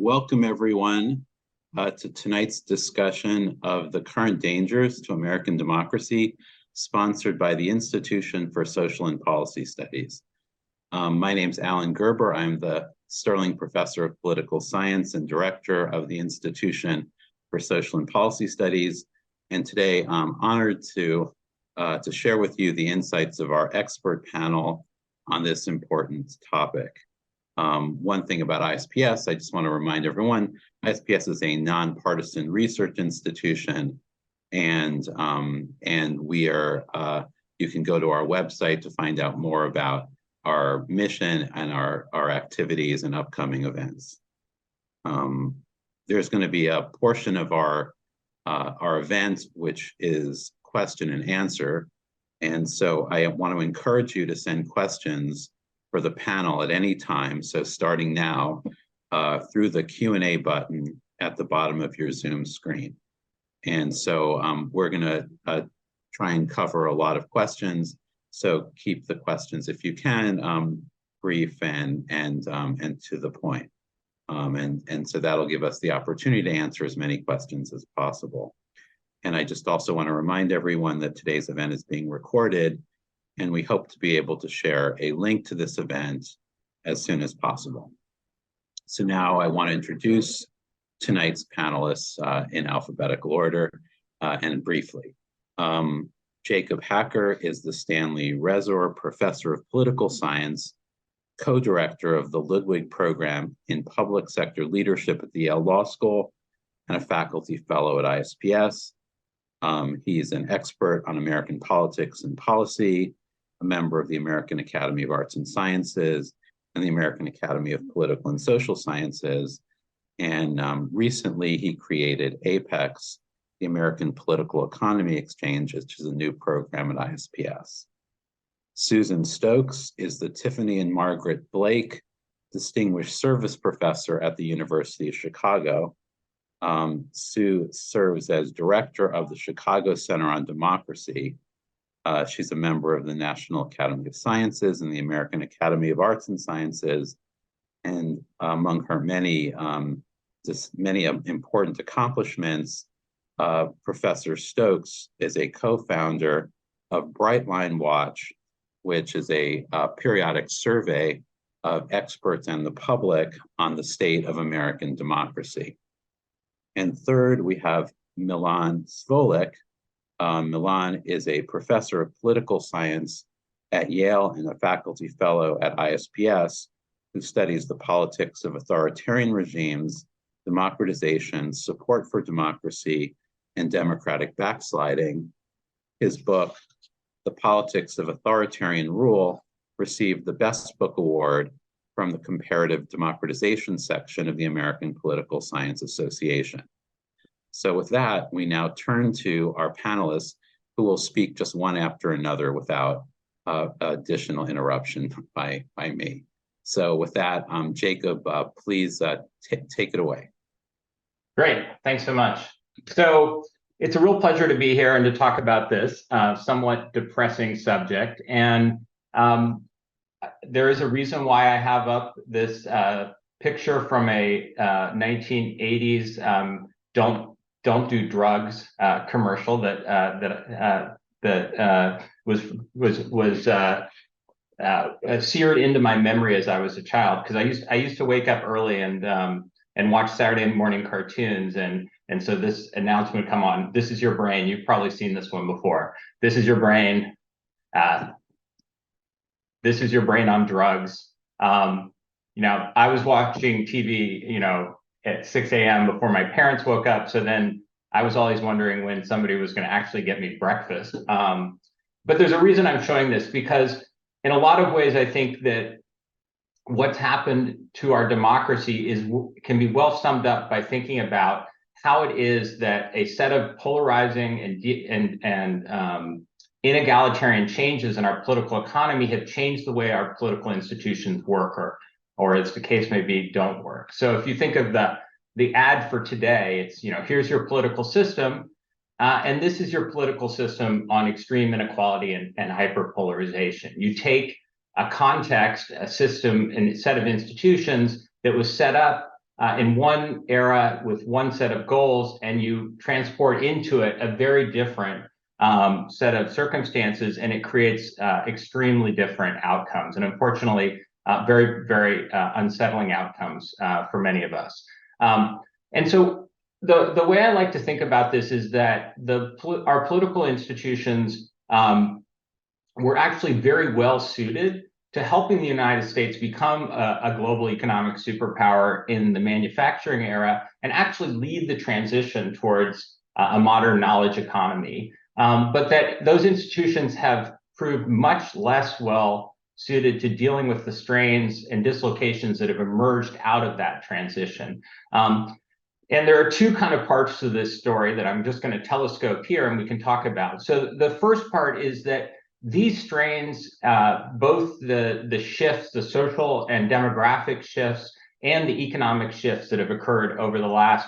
Welcome everyone to tonight's discussion of the current dangers to American democracy, sponsored by the Institution for Social and Policy Studies. My name's Alan Gerber. I'm the Sterling Professor of Political Science and Director of the Institution for Social and Policy Studies. And today I'm honored to share with you the insights of our expert panel on this important topic. One thing about ISPS, I just want to remind everyone, ISPS is a nonpartisan research institution, and we are, you can go to our website to find out more about our mission and our activities and upcoming events. There's going to be a portion of our event which is question and answer, and so I want to encourage you to send questions for the panel at any time. So starting now through the Q&A button at the bottom of your Zoom screen. And so we're gonna try and cover a lot of questions. So keep the questions, if you can, brief and to the point. And so that'll give us the opportunity to answer as many questions as possible. And I just also want to remind everyone that today's event is being recorded, and we hope to be able to share a link to this event as soon as possible. So now I want to introduce tonight's panelists in alphabetical order and briefly. Jacob Hacker is the Stanley Resor Professor of Political Science, co-director of the Ludwig Program in Public Sector Leadership at the Yale Law School, and a faculty fellow at ISPS. He's an expert on American politics and policy, a member of the American Academy of Arts and Sciences and the American Academy of Political and Social Sciences. And recently he created APEX, the American Political Economy Exchange, which is a new program at ISPS. Susan Stokes is the Tiffany and Margaret Blake Distinguished Service Professor at the University of Chicago. Sue serves as director of the Chicago Center on Democracy. She's a member of the National Academy of Sciences and the American Academy of Arts and Sciences. And among her many important accomplishments, Professor Stokes is a co-founder of Brightline Watch, which is a periodic survey of experts and the public on the state of American democracy. And third, we have Milan Svolik. Milan is a professor of political science at Yale and a faculty fellow at ISPS who studies the politics of authoritarian regimes, democratization, support for democracy, and democratic backsliding. His book, The Politics of Authoritarian Rule, received the Best Book Award from the Comparative Democratization section of the American Political Science Association. So with that, we now turn to our panelists who will speak just one after another without additional interruption by me. So with that, Jacob, please take it away. Great, thanks so much. So it's a real pleasure to be here and to talk about this somewhat depressing subject. And there is a reason why I have up this picture from a 1980s don't do drugs commercial that was seared into my memory as I was a child, because I used to wake up early and watch Saturday morning cartoons, and so this announcement would come on. This is your brain. You've probably seen this one before. This is your brain. This is your brain on drugs. You know, I was watching TV, you know, at 6 a.m. before my parents woke up. So then I was always wondering when somebody was going to actually get me breakfast. But there's a reason I'm showing this, because in a lot of ways, I think that what's happened to our democracy can be well summed up by thinking about how it is that a set of polarizing and inegalitarian changes in our political economy have changed the way our political institutions work, or as the case may be, don't work. So if you think of the ad for today, it's, you know, here's your political system, and this is your political system on extreme inequality and hyperpolarization. You take a context, a system, and a set of institutions that was set up in one era with one set of goals, and you transport into it a very different set of circumstances, and it creates extremely different outcomes, and unfortunately, very, very unsettling outcomes for many of us. And so the way I like to think about this is that our political institutions were actually very well suited to helping the United States become a global economic superpower in the manufacturing era and actually lead the transition towards a modern knowledge economy. But that those institutions have proved much less well suited to dealing with the strains and dislocations that have emerged out of that transition. And there are two kind of parts to this story that I'm just going to telescope here and we can talk about. So the first part is that these strains, both the shifts, the social and demographic shifts, and the economic shifts that have occurred over the last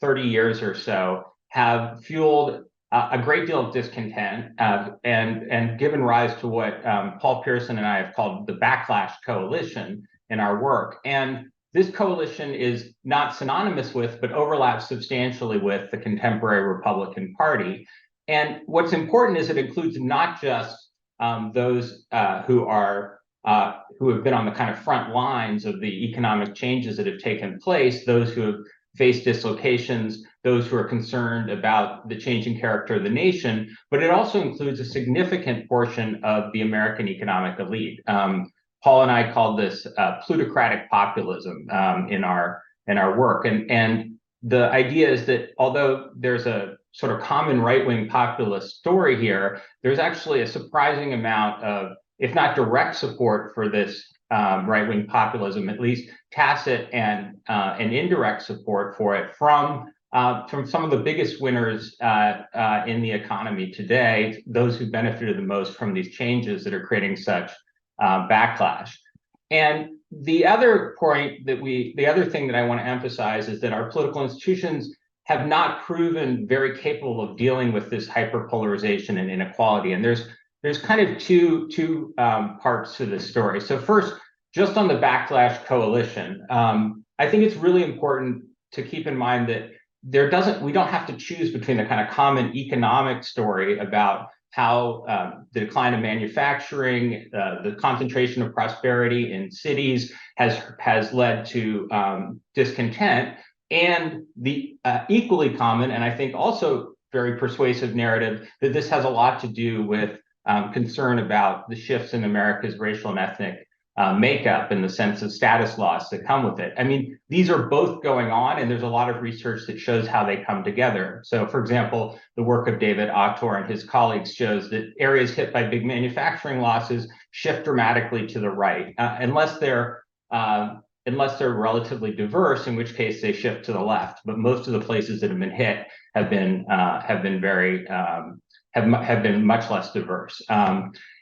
30 years or so, have fueled a great deal of discontent and given rise to what Paul Pearson and I have called the backlash coalition in our work. And this coalition is not synonymous with, but overlaps substantially with the contemporary Republican Party. And what's important is it includes not just those who have been on the kind of front lines of the economic changes that have taken place, those who have faced dislocations, those who are concerned about the changing character of the nation, but it also includes a significant portion of the American economic elite. Paul and I called this plutocratic populism in our work, and the idea is that although there's a sort of common right-wing populist story here, there's actually a surprising amount of, if not direct support for this right-wing populism, at least tacit and indirect support for it from some of the biggest winners in the economy today, those who benefited the most from these changes that are creating such backlash. And the other point the other thing that I want to emphasize is that our political institutions have not proven very capable of dealing with this hyperpolarization and inequality. And there's kind of two parts to this story. So first, just on the backlash coalition, I think it's really important to keep in mind that we don't have to choose between the kind of common economic story about how the decline of manufacturing, the concentration of prosperity in cities has led to discontent, and the equally common, and I think also very persuasive narrative that this has a lot to do with concern about the shifts in America's racial and ethnic makeup and the sense of status loss that come with it. I mean, these are both going on, and there's a lot of research that shows how they come together. So, for example, the work of David Autor and his colleagues shows that areas hit by big manufacturing losses shift dramatically to the right, unless they're relatively diverse, in which case they shift to the left. But most of the places that have been hit have been much less diverse.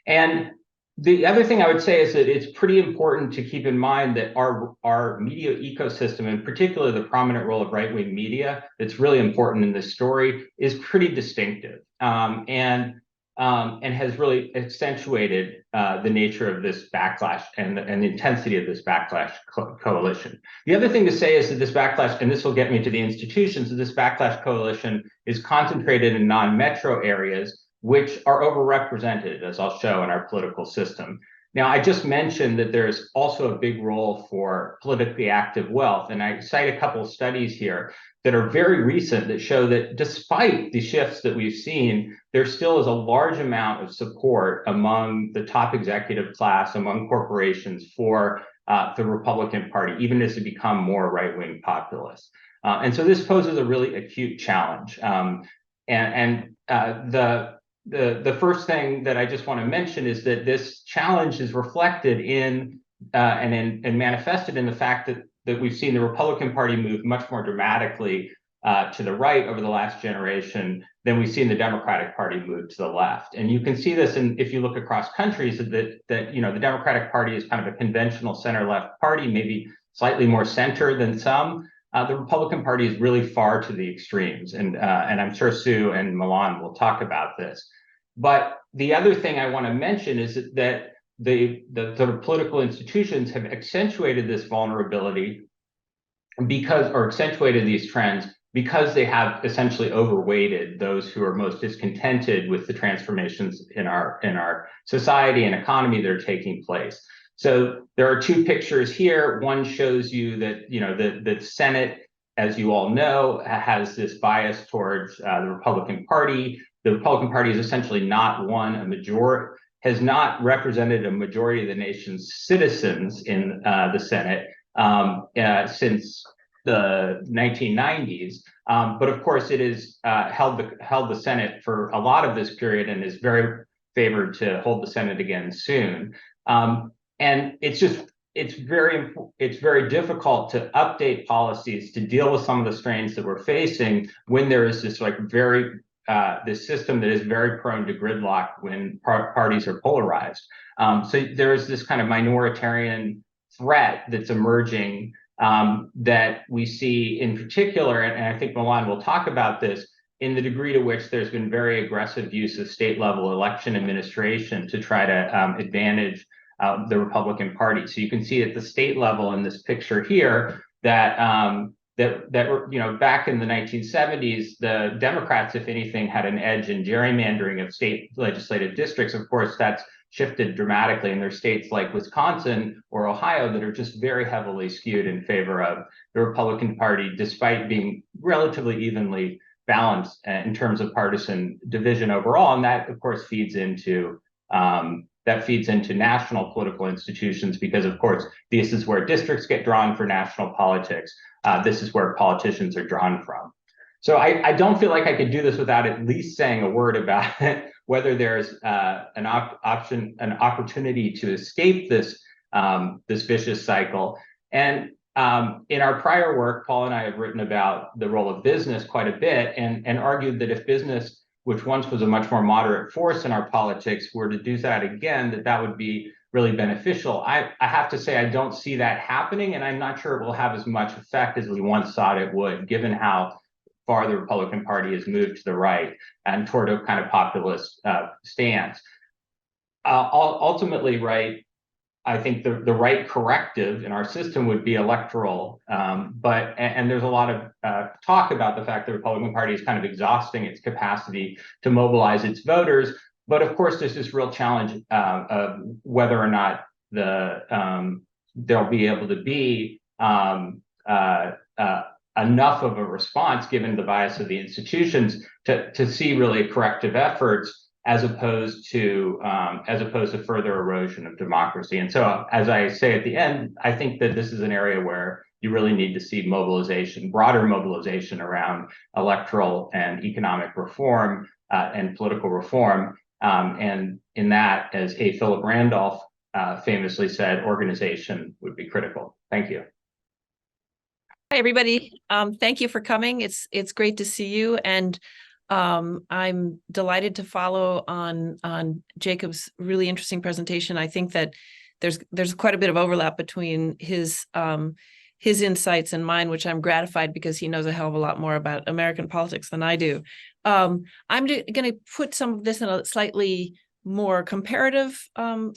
And the other thing I would say is that it's pretty important to keep in mind that our media ecosystem, and particularly the prominent role of right-wing media, that's really important in this story, is pretty distinctive and has really accentuated the nature of this backlash and the intensity of this backlash coalition. The other thing to say is that this backlash, and this will get me to the institutions, that this backlash coalition is concentrated in non-metro areas, which are overrepresented, as I'll show in our political system. Now, I just mentioned that there's also a big role for politically active wealth, and I cite a couple of studies here that are very recent that show that despite the shifts that we've seen, there still is a large amount of support among the top executive class, among corporations for the Republican Party, even as they become more right-wing populist. And so this poses a really acute challenge. The first thing that I just want to mention is that this challenge is reflected in and manifested in the fact that we've seen the Republican Party move much more dramatically to the right over the last generation than we've seen the Democratic Party move to the left. And you can see this if you look across countries that the Democratic Party is kind of a conventional center-left party, maybe slightly more center than some. The Republican Party is really far to the extremes, and I'm sure Sue and Milan will talk about this. But the other thing I want to mention is that the sort of political institutions have accentuated this vulnerability because, or accentuated these trends because they have essentially overweighted those who are most discontented with the transformations in our society and economy that are taking place. So there are two pictures here. One shows you that, you know, the Senate, as you all know, has this bias towards the Republican Party. The Republican Party is essentially not won a majority, has not represented a majority of the nation's citizens in the Senate since the 1990s. But of course, it is held the Senate for a lot of this period and is very favored to hold the Senate again soon. And it's very difficult to update policies to deal with some of the strains that we're facing when there is this this system that is very prone to gridlock when parties are polarized. So there is this kind of minoritarian threat that's emerging that we see in particular, and I think Milan will talk about this, in the degree to which there's been very aggressive use of state-level election administration to try to advantage the Republican Party. So you can see at the state level in this picture here that you know, back in the 1970s, the Democrats, if anything, had an edge in gerrymandering of state legislative districts. Of course, that's shifted dramatically, and there's states like Wisconsin or Ohio that are just very heavily skewed in favor of the Republican Party, despite being relatively evenly balanced in terms of partisan division overall. And that, of course, feeds into national political institutions, because, of course, this is where districts get drawn for national politics. This is where politicians are drawn from. So I don't feel like I could do this without at least saying a word about it, whether there's an opportunity to escape this vicious cycle. And in our prior work, Paul and I have written about the role of business quite a bit, and argued that if business, which once was a much more moderate force in our politics, were to do that again, that would be really beneficial. I have to say I don't see that happening, and I'm not sure it will have as much effect as we once thought it would, given how far the Republican Party has moved to the right and toward a kind of populist stance. Ultimately, right, I think the right corrective in our system would be electoral, but there's a lot of talk about the fact the Republican Party is kind of exhausting its capacity to mobilize its voters. But of course, there's this real challenge of whether or not they'll be able to be enough of a response, given the bias of the institutions, to see really corrective efforts, as opposed to further erosion of democracy. And so, as I say at the end, I think that this is an area where you really need to see mobilization, broader mobilization around electoral and economic reform and political reform. And in that, as A. Philip Randolph famously said, organization would be critical. Thank you. Hi, everybody. Thank you for coming. It's great to see you, and I'm delighted to follow on Jacob's really interesting presentation. I think that there's quite a bit of overlap between his insights and mine, which I'm gratified, because he knows a hell of a lot more about American politics than I do. I'm going to put some of this in a slightly more comparative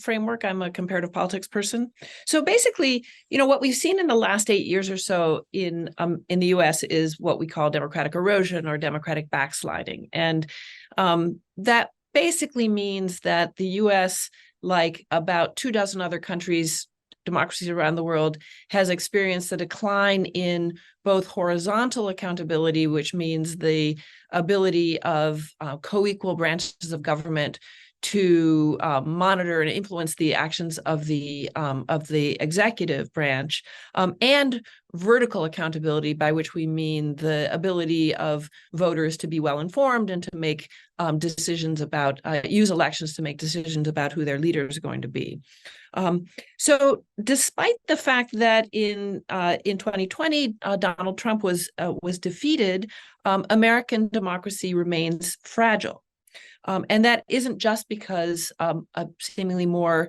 framework. I'm a comparative politics person. So basically, you know, what we've seen in the last 8 years or so in the US is what we call democratic erosion or democratic backsliding. And that basically means that the US, like about 24 other countries, democracies around the world, has experienced a decline in both horizontal accountability, which means the ability of co-equal branches of government to monitor and influence the actions of the executive branch, and vertical accountability, by which we mean the ability of voters to be well informed and to make decisions about, use elections to make decisions about who their leaders are going to be. So despite the fact that in 2020 Donald Trump was defeated, American democracy remains fragile. And that isn't just because a seemingly more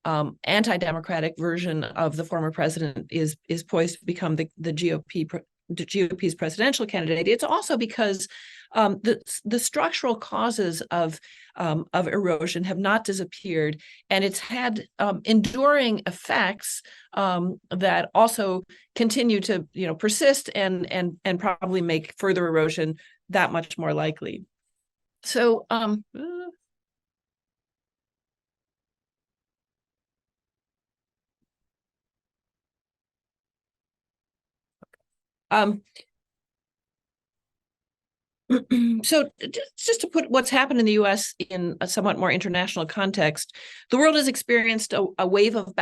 anti-democratic version of the former president is poised to become the GOP the GOP's presidential candidate, it's also because the structural causes of erosion have not disappeared, and it's had enduring effects that also continue to persist and probably make further erosion that much more likely. So so just to put what's happened in the U.S. in a somewhat more international context, the world has experienced a wave of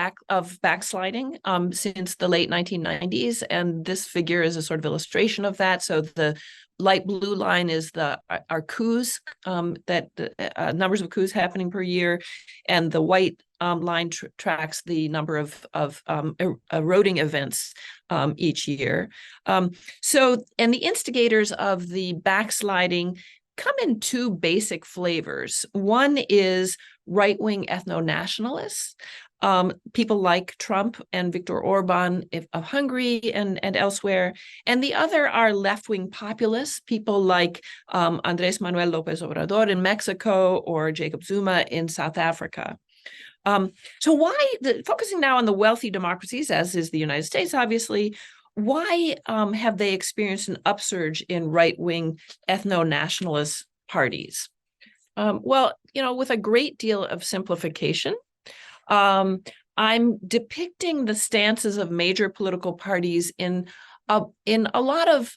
backsliding since the late 1990s, and this figure is a sort of illustration of that. So the light blue line is our coups, numbers of coups happening per year, and the white line tracks the number of eroding events each year. And the instigators of the backsliding come in two basic flavors. One is right-wing ethno-nationalists, people like Trump and Viktor Orban of Hungary and elsewhere. And the other are left-wing populists, people like Andrés Manuel López Obrador in Mexico or Jacob Zuma in South Africa. So focusing now on the wealthy democracies, as is the United States, obviously, why have they experienced an upsurge in right-wing ethno-nationalist parties? Well, with a great deal of simplification, I'm depicting the stances of major political parties in a lot of,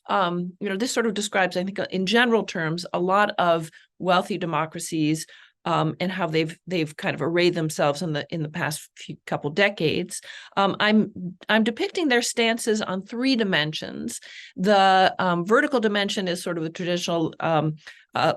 this sort of describes, I think, in general terms, a lot of wealthy democracies and how they've kind of arrayed themselves in the past couple decades. I'm depicting their stances on three dimensions. The vertical dimension is sort of the traditional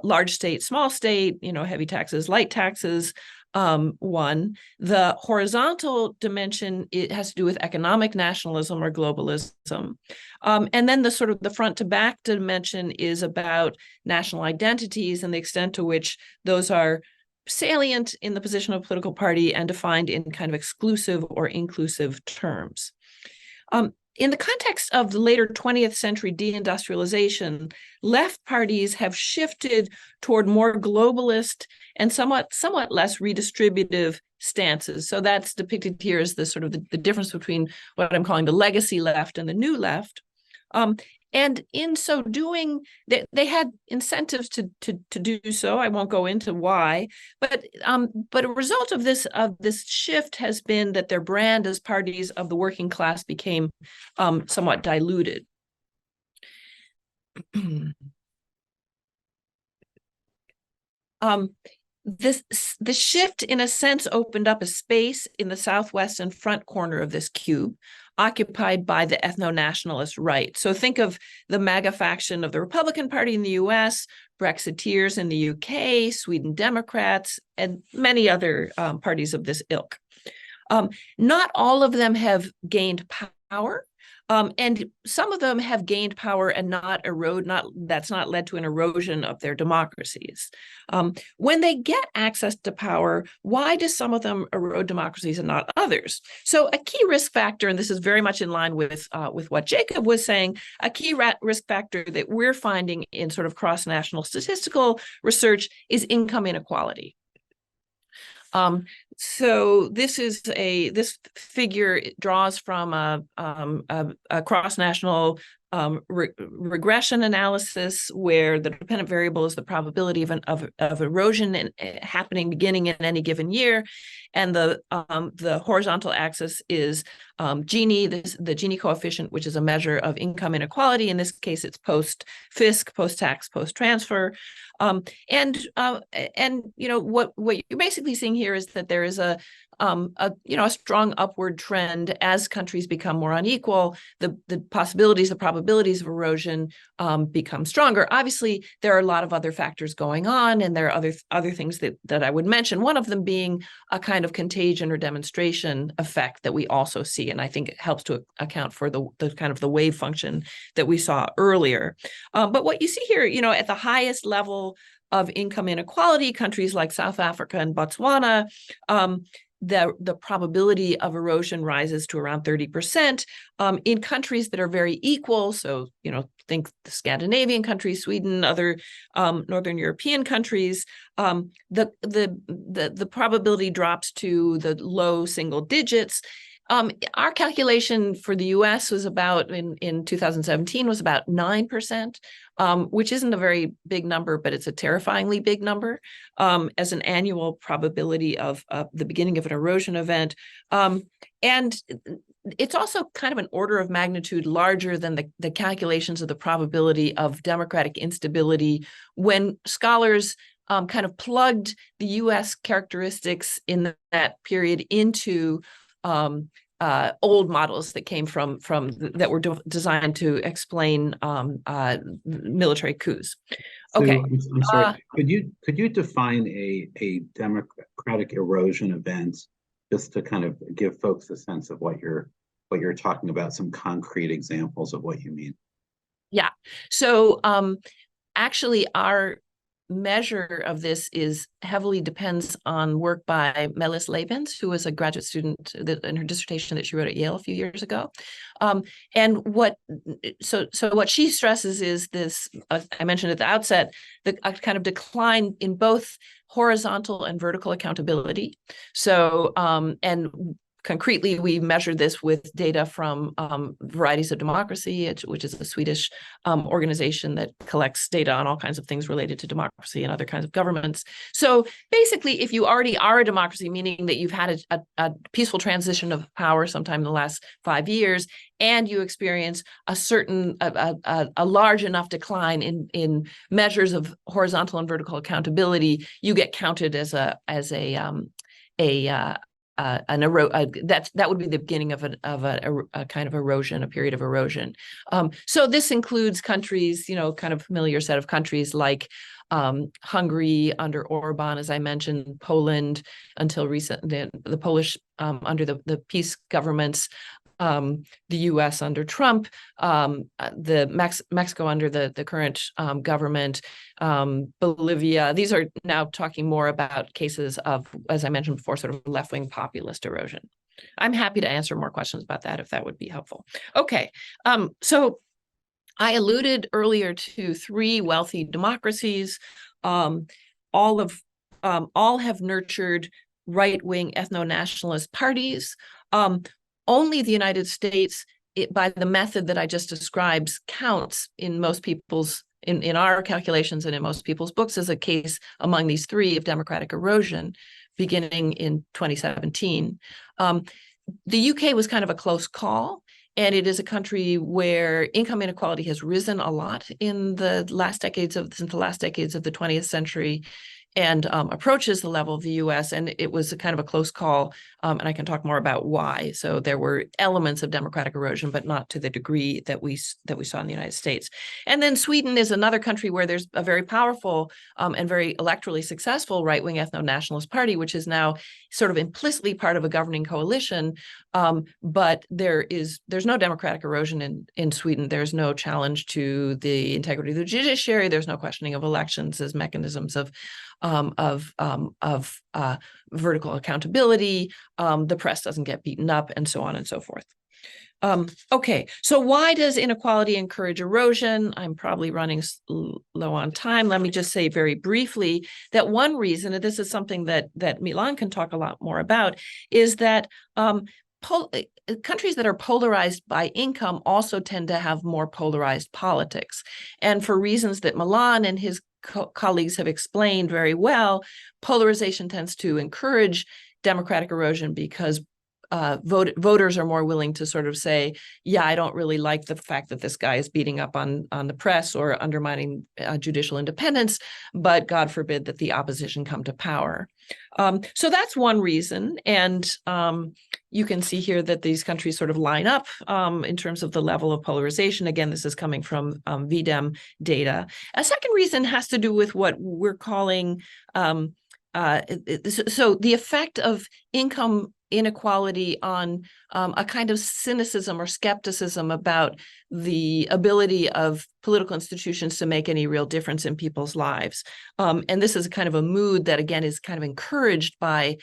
large state, small state, heavy taxes, light taxes. One. The horizontal dimension, it has to do with economic nationalism or globalism. And then the sort of the front to back dimension is about national identities and the extent to which those are salient in the position of a political party and defined in kind of exclusive or inclusive terms. In the context of the later 20th century deindustrialization, left parties have shifted toward more globalist and somewhat less redistributive stances. So that's depicted here as the sort of the difference between what I'm calling the legacy left and the new left. And in so doing, they had incentives to do so. I won't go into why, but a result of this shift has been that their brand as parties of the working class became somewhat diluted. The shift, in a sense, opened up a space in the southwest and front corner of this cube, occupied by the ethno-nationalist right. So think of the MAGA faction of the Republican Party in the US, Brexiteers in the UK, Sweden Democrats, and many other parties of this ilk. Not all of them have gained power. And some of them have gained power and that's not led to an erosion of their democracies. When they get access to power, why do some of them erode democracies and not others? So a key risk factor, and this is very much in line with what Jacob was saying, a key risk factor that we're finding in sort of cross-national statistical research is income inequality. So this figure draws from a cross-national regression analysis where the dependent variable is the probability of erosion beginning in any given year, and the horizontal axis is Gini, the Gini coefficient, which is a measure of income inequality. In this case, it's post-fisc, post-tax, post-transfer. What you're basically seeing here is that there is a strong upward trend as countries become more unequal. The probabilities of erosion become stronger. Obviously, there are a lot of other factors going on, and there are other things that I would mention. One of them being a kind of contagion or demonstration effect that we also see, and I think it helps to account for the kind of the wave function that we saw earlier. But what you see here, at the highest level of income inequality, countries like South Africa and Botswana, the probability of erosion rises to around 30%. In countries that are very equal, so think the Scandinavian countries, Sweden, other Northern European countries, the probability drops to the low single digits. Our calculation for the US was about, in 2017, was about 9%, which isn't a very big number, but it's a terrifyingly big number as an annual probability of the beginning of an erosion event. And it's also kind of an order of magnitude larger than the calculations of the probability of democratic instability when scholars kind of plugged the US characteristics in that period into old models that came from that were designed to explain military coups. Okay, so I'm sorry. Could you define a democratic erosion event, just to kind of give folks a sense of what you're talking about, some concrete examples of what you mean? Yeah. So actually, our measure of this heavily depends on work by Melis Lebens, who was a graduate student in her dissertation that she wrote at Yale a few years ago. And what she stresses is this, I mentioned at the outset, a kind of decline in both horizontal and vertical accountability. So, and concretely, we measured this with data from Varieties of Democracy, which is a Swedish organization that collects data on all kinds of things related to democracy and other kinds of governments. So basically, if you already are a democracy, meaning that you've had a peaceful transition of power sometime in the last 5 years, and you experience a large enough decline in measures of horizontal and vertical accountability, you get counted as that would be the beginning of a kind of erosion, a period of erosion. So this includes countries, kind of familiar set of countries like Hungary under Orban, as I mentioned, Poland until recent, the Polish under the peace governments, the U.S. under Trump, Mexico under the current government, Bolivia. These are now talking more about cases of, as I mentioned before, sort of left-wing populist erosion. I'm happy to answer more questions about that if that would be helpful. Okay, so I alluded earlier to 3 wealthy democracies. All have nurtured right-wing ethno-nationalist parties. Only the United States, by the method that I just described, counts in most people's, in our calculations and in most people's books as a case among these 3 of democratic erosion beginning in 2017. The UK was kind of a close call, and it is a country where income inequality has risen a lot in the last decades of the 20th century, and approaches the level of the U.S., and it was a kind of a close call, and I can talk more about why. So there were elements of democratic erosion, but not to the degree that we saw in the United States. And then Sweden is another country where there's a very powerful and very electorally successful right-wing ethno-nationalist party, which is now sort of implicitly part of a governing coalition, but there's no democratic erosion in Sweden. There's no challenge to the integrity of the judiciary. There's no questioning of elections as mechanisms of vertical accountability. The press doesn't get beaten up, and so on and so forth. Okay, so why does inequality encourage erosion? I'm probably running low on time. Let me just say very briefly that one reason, and this is something that Milan can talk a lot more about, is that countries that are polarized by income also tend to have more polarized politics. And for reasons that Milan and his colleagues have explained very well, polarization tends to encourage democratic erosion because voters are more willing to sort of say, yeah, I don't really like the fact that this guy is beating up on the press or undermining judicial independence, but God forbid that the opposition come to power. So that's one reason. And you can see here that these countries sort of line up in terms of the level of polarization. Again, this is coming from VDEM data. A second reason has to do with what we're calling, so the effect of income inequality on a kind of cynicism or skepticism about the ability of political institutions to make any real difference in people's lives. And this is kind of a mood that, again, is kind of encouraged by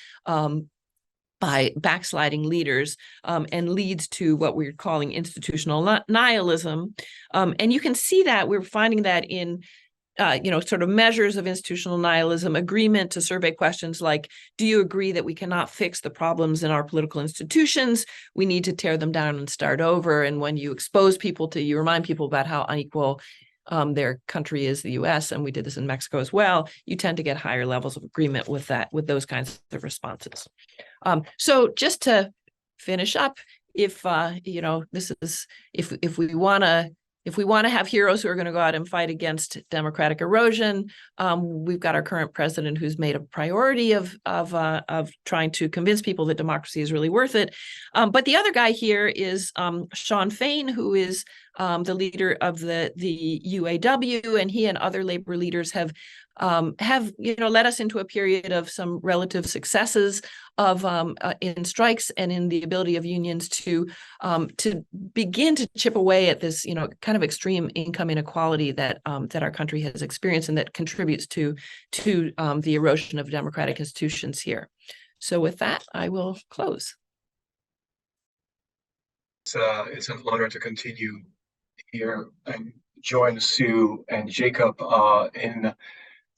by backsliding leaders, and leads to what we're calling institutional nihilism. And you can see that we're finding that in sort of measures of institutional nihilism, agreement to survey questions like, do you agree that we cannot fix the problems in our political institutions? We need to tear them down and start over. And when you expose people to, you remind people about how unequal their country is, the US, and we did this in Mexico as well, you tend to get higher levels of agreement with that, with those kinds of responses. So just to finish up, if this is, if we want to have heroes who are going to go out and fight against democratic erosion, we've got our current president who's made a priority of trying to convince people that democracy is really worth it. But the other guy here is Shawn Fain, who is the leader of the UAW, and he and other labor leaders have led us into a period of some relative successes of in strikes and in the ability of unions to begin to chip away at this kind of extreme income inequality that our country has experienced, and that contributes to the erosion of democratic institutions here. So with that, I will close. It's an honor to continue here and join Sue and Jacob in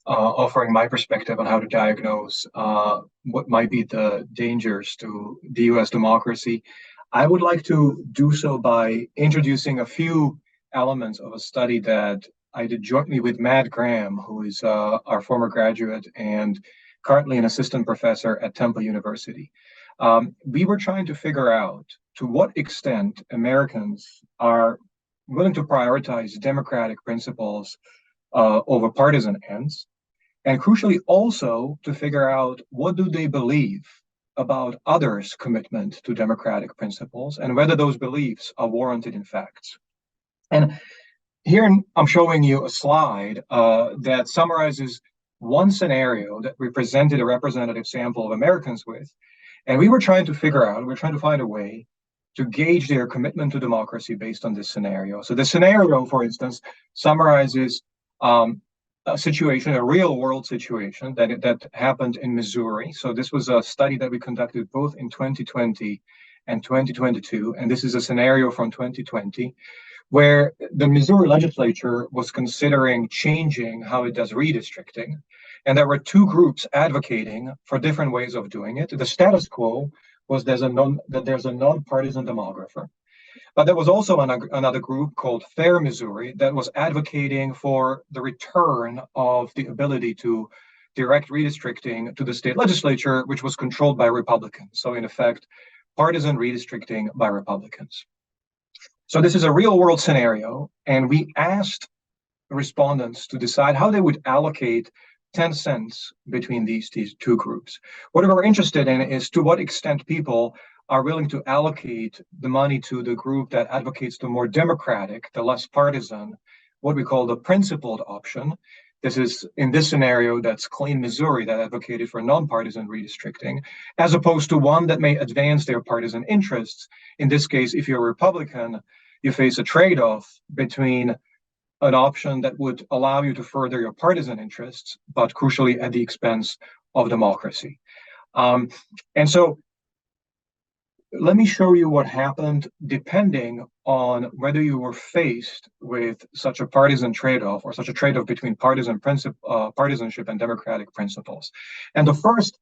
offering my perspective on how to diagnose what might be the dangers to the US democracy. I would like to do so by introducing a few elements of a study that I did jointly with Matt Graham, who is our former graduate and currently an assistant professor at Temple University. We were trying to figure out to what extent Americans are willing to prioritize democratic principles over partisan ends, and crucially also to figure out what do they believe about others' commitment to democratic principles and whether those beliefs are warranted in facts. And here I'm showing you a slide that summarizes one scenario that we presented a representative sample of Americans with. And we were trying to find a way to gauge their commitment to democracy based on this scenario. So the scenario, for instance, summarizes a situation, a real world situation that happened in Missouri. So this was a study that we conducted both in 2020 and 2022. And this is a scenario from 2020 where the Missouri legislature was considering changing how it does redistricting. And there were two groups advocating for different ways of doing it. The status quo was there's a nonpartisan demographer. But there was also another group called Fair Missouri that was advocating for the return of the ability to direct redistricting to the state legislature, which was controlled by Republicans. So in effect, partisan redistricting by Republicans. So this is a real world scenario, and we asked respondents to decide how they would allocate 10 cents between these two groups. What we're interested in is to what extent people are willing to allocate the money to the group that advocates the more democratic, the less partisan, what we call the principled option. This is, in this scenario, that's Clean Missouri, that advocated for nonpartisan redistricting, as opposed to one that may advance their partisan interests. In this case, if you're a Republican, you face a trade-off between an option that would allow you to further your partisan interests, but crucially at the expense of democracy. And so let me show you what happened depending on whether you were faced with such a partisan trade-off or such a trade-off between partisanship and democratic principles. And the first,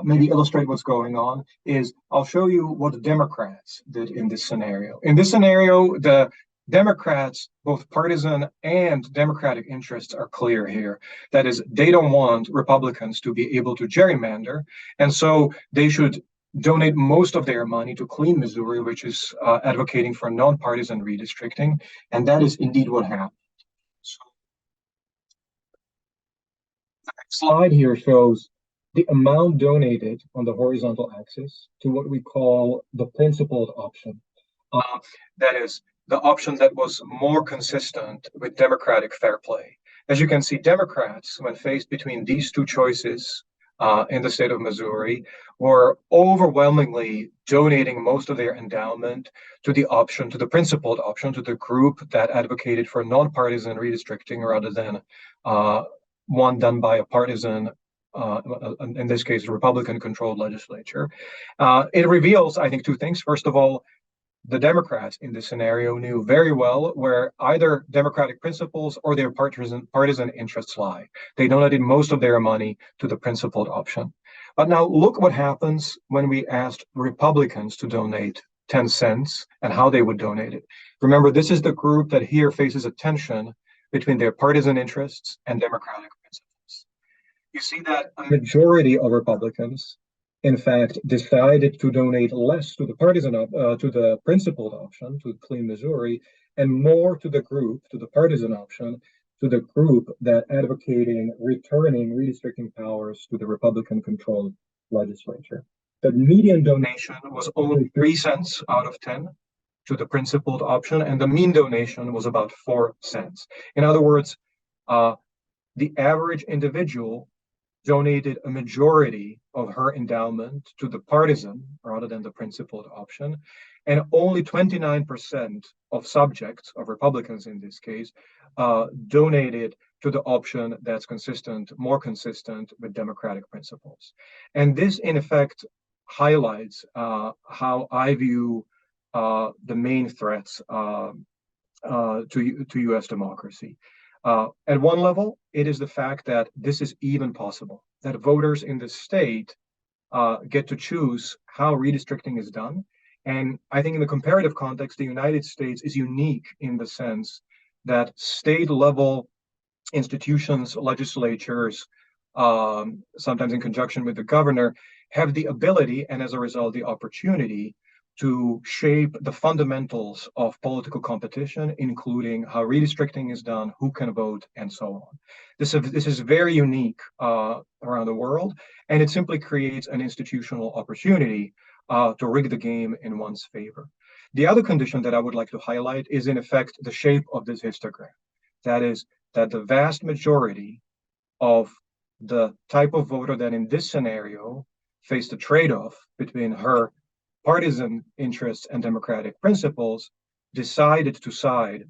maybe illustrate what's going on, is I'll show you what the Democrats did in this scenario. In this scenario, the Democrats, both partisan and democratic interests are clear here. That is, they don't want Republicans to be able to gerrymander, and so they should donate most of their money to Clean Missouri, which is advocating for nonpartisan redistricting, and that is indeed what happened. So, the next slide here shows the amount donated on the horizontal axis to what we call the principled option. That is, the option that was more consistent with democratic fair play. As you can see, Democrats, when faced between these two choices in the state of Missouri, were overwhelmingly donating most of their endowment to the option, to the principled option, to the group that advocated for nonpartisan redistricting rather than one done by a partisan in this case, Republican-controlled legislature. It reveals, I think, two things. First of all, the Democrats in this scenario knew very well where either democratic principles or their partisan interests lie. They donated most of their money to the principled option. But now look what happens when we asked Republicans to donate 10 cents and how they would donate it. Remember, this is the group that here faces a tension between their partisan interests and democratic principles. You see that a majority of Republicans, in fact, decided to donate less to the to the principled option, to Clean Missouri, and more to the partisan option, to the group that advocating returning redistricting powers to the Republican-controlled legislature. The median donation was only 3 cents out of 10 to the principled option, and the mean donation was about 4 cents. In other words, the average individual donated a majority of her endowment to the partisan rather than the principled option, and only 29% of subjects, of Republicans in this case, donated to the option that's more consistent with democratic principles. And this, in effect, highlights how I view the main threats to U.S. democracy. At one level, it is the fact that this is even possible, that voters in the state get to choose how redistricting is done. And I think in the comparative context, the United States is unique in the sense that state-level institutions, legislatures, sometimes in conjunction with the governor, have the ability and as a result the opportunity to shape the fundamentals of political competition, including how redistricting is done, who can vote, and so on. This is very unique around the world, and it simply creates an institutional opportunity to rig the game in one's favor. The other condition that I would like to highlight is, in effect, the shape of this histogram. That is, that the vast majority of the type of voter that in this scenario faced a trade-off between her partisan interests and democratic principles decided to side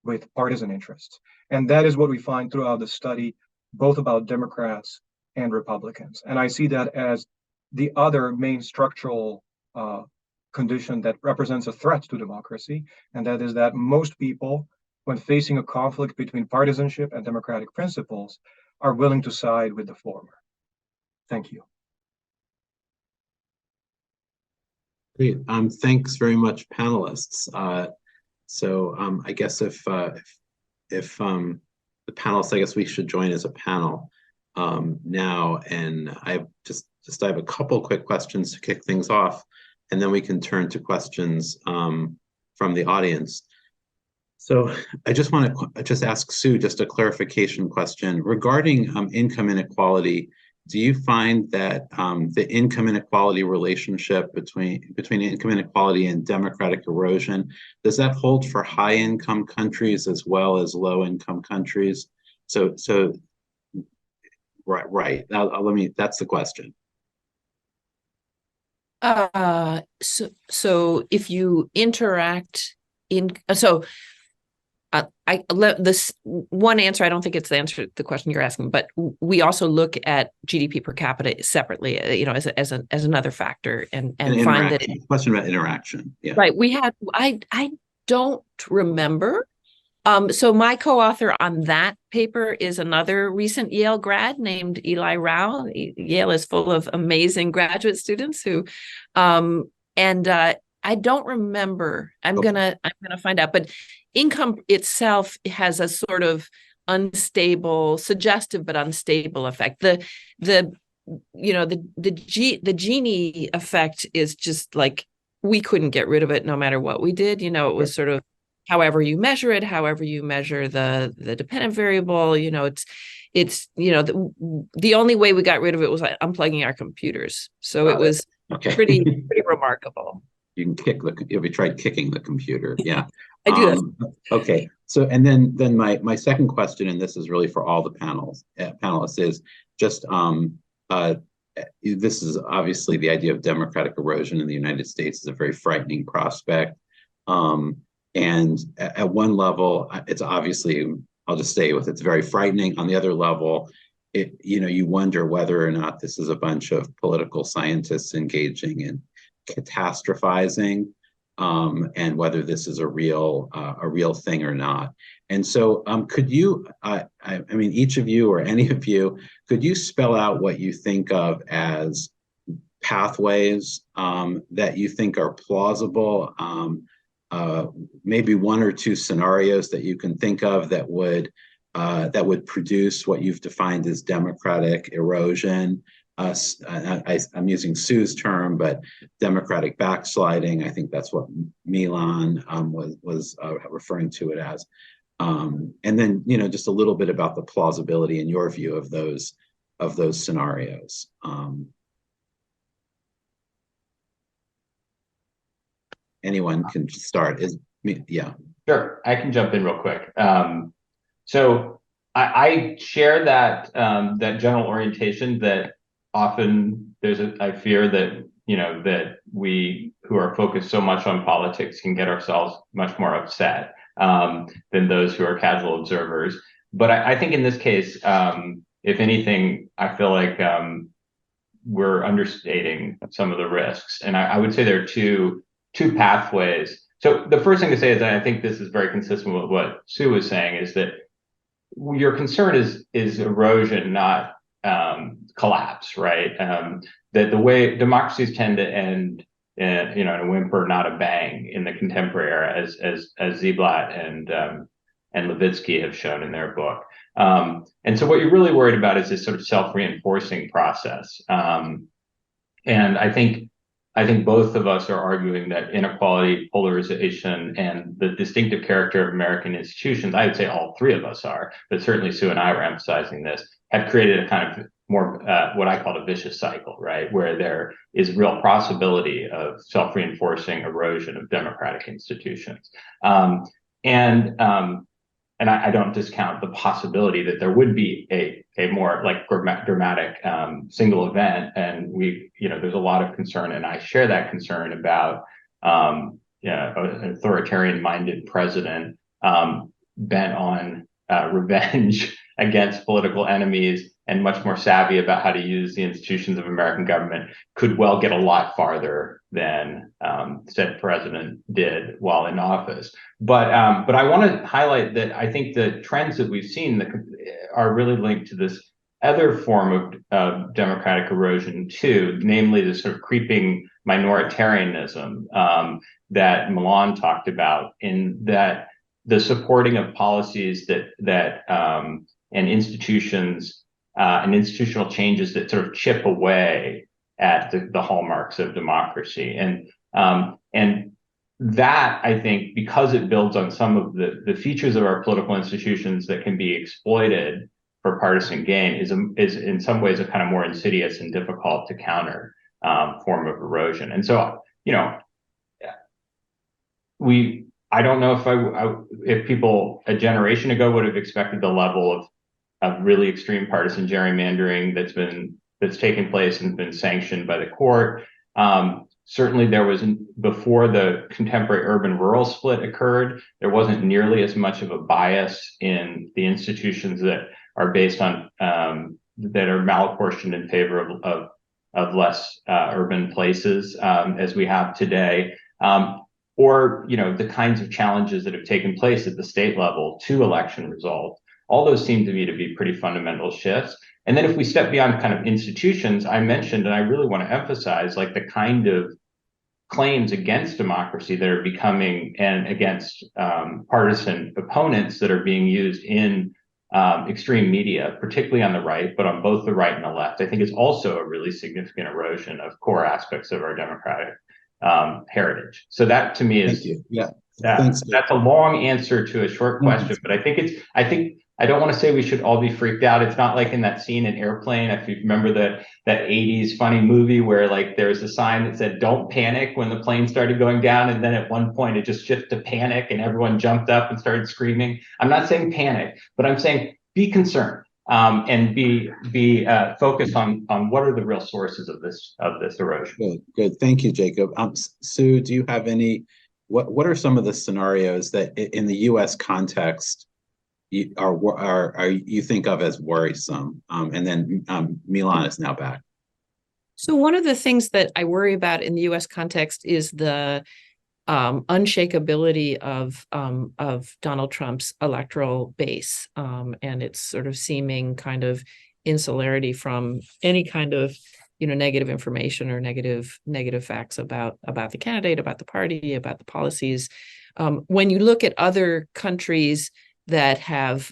with partisan interests. And that is what we find throughout the study, both about Democrats and Republicans. And I see that as the other main structural condition that represents a threat to democracy, and that is that most people, when facing a conflict between partisanship and democratic principles, are willing to side with the former. Thank you. Great. Thanks very much, panelists. I guess if the panelists, I guess we should join as a panel now. And I have a couple quick questions to kick things off, and then we can turn to questions from the audience. So I just want to ask Sue just a clarification question regarding income inequality. Do you find that the income inequality relationship between income inequality and democratic erosion, does that hold for high income countries as well as low income countries? Right. Now, that's the question. So if you interact this one answer, I don't think it's the answer to the question you're asking, but we also look at GDP per capita separately, as another factor, and find that question about interaction. Yeah. Right. I don't remember. So my co-author on that paper is another recent Yale grad named Eli Rao. Yale is full of amazing graduate students who, I don't remember. I'm gonna find out. But income itself has a sort of unstable, suggestive but unstable effect. The Gini effect is just like we couldn't get rid of it no matter what we did. It was sort of however you measure it, however you measure the dependent variable. It's the only way we got rid of it was unplugging our computers. So it was pretty remarkable. You can have you tried kicking the computer? Yeah. I do that. Okay. So, and then my second question, and this is really for all the panelists, is just this is obviously the idea of democratic erosion in the United States is a very frightening prospect. And at one level, it's obviously, I'll just say it's very frightening. On the other level, you wonder whether or not this is a bunch of political scientists engaging in catastrophizing, and whether this is a real thing or not. And so, could you, I mean, each of you or any of you, could you spell out what you think of as pathways that you think are plausible? Maybe one or two scenarios that you can think of that would produce what you've defined as democratic erosion. I'm using Sue's term, but democratic backsliding. I think that's what Milan was referring to it as. And then, just a little bit about the plausibility in your view of those scenarios. Anyone can start. Yeah. Sure, I can jump in real quick. So I share that that general orientation that often I fear that that we who are focused so much on politics can get ourselves much more upset than those who are casual observers. But I think in this case, if anything, I feel like we're understating some of the risks, and I would say there are two pathways. So the first thing to say is that I think this is very consistent with what Sue was saying, is that your concern is erosion, not collapse, right? That the way democracies tend to end in a whimper, not a bang, in the contemporary era, as Ziblatt and Levitsky have shown in their book. And so what you're really worried about is this sort of self-reinforcing process. And I think both of us are arguing that inequality, polarization, and the distinctive character of American institutions, I would say all three of us are, but certainly Sue and I were emphasizing this, have created a kind of more what I call a vicious cycle, right? Where there is real possibility of self-reinforcing erosion of democratic institutions. And I don't discount the possibility that there would be a more like dramatic single event, and there's a lot of concern, and I share that concern about an authoritarian-minded president bent on revenge against political enemies and much more savvy about how to use the institutions of American government could well get a lot farther than said president did while in office. But I want to highlight that I think the trends that we've seen are really linked to this other form of democratic erosion too, namely the sort of creeping minoritarianism that Milan talked about, in that the supporting of policies that and institutions and institutional changes that sort of chip away at the hallmarks of democracy. And that, I think, because it builds on some of the features of our political institutions that can be exploited for partisan gain, is in some ways a kind of more insidious and difficult to counter form of erosion. And so, I don't know if people a generation ago would have expected the level of really extreme partisan gerrymandering that's taken place and been sanctioned by the court. Certainly there was, before the contemporary urban-rural split occurred, there wasn't nearly as much of a bias in the institutions that are based on, that are malapportioned in favor of less urban places as we have today. Or, the kinds of challenges that have taken place at the state level to election results. All those seem to me to be pretty fundamental shifts. And then if we step beyond kind of institutions, I mentioned, and I really want to emphasize, like the kind of claims against democracy that are becoming, and against partisan opponents that are being used in extreme media, particularly on the right, but on both the right and the left, I think is also a really significant erosion of core aspects of our democratic heritage. So that to me is, that's a long answer to a short question, but I think I don't want to say we should all be freaked out. It's not like in that scene in Airplane, if you remember that 80s funny movie where like there's a sign that said "Don't panic" when the plane started going down, and then at one point it just shifted to panic and everyone jumped up and started screaming. I'm not saying panic, but I'm saying be concerned and be focused on what are the real sources of this erosion. Good. Thank you, Jacob. Sue, do you have any? What are some of the scenarios that in the U.S. context you think of as worrisome? And then Milan is now back. So one of the things that I worry about in the U.S. context is the unshakability of Donald Trump's electoral base, and its sort of seeming kind of insularity from any kind of negative information or negative facts about the candidate, about the party, about the policies. When you look at other countries that have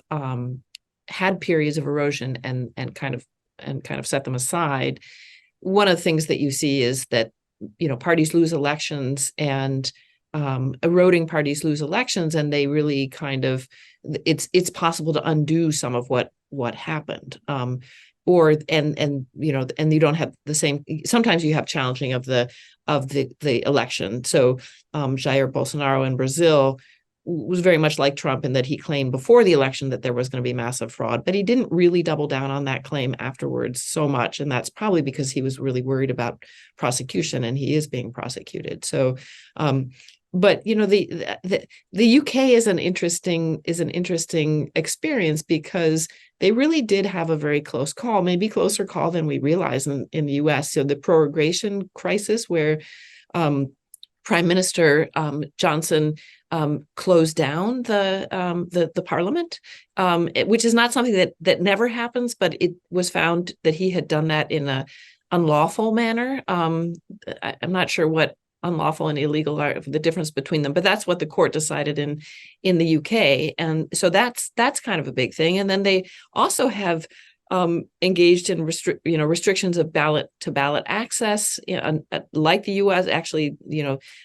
had periods of erosion and kind of set them aside, one of the things that you see is that parties lose elections, and eroding parties lose elections, and they really kind of it's possible to undo some of what happened. And you don't have the same. Sometimes you have challenging of the election. So Jair Bolsonaro in Brazil was very much like Trump in that he claimed before the election that there was going to be massive fraud, but he didn't really double down on that claim afterwards so much. And that's probably because he was really worried about prosecution, and he is being prosecuted. So, but the UK is an interesting experience because they really did have a very close call, maybe closer call than we realize in the US. So the pro-immigration crisis, where Prime Minister Johnson closed down the parliament, which is not something that never happens, but it was found that he had done that in an unlawful manner. I'm not sure what unlawful and illegal are, the difference between them, but that's what the court decided in the UK, and so that's kind of a big thing. And then they also have engaged in restrictions of ballot access, like the U.S. Actually,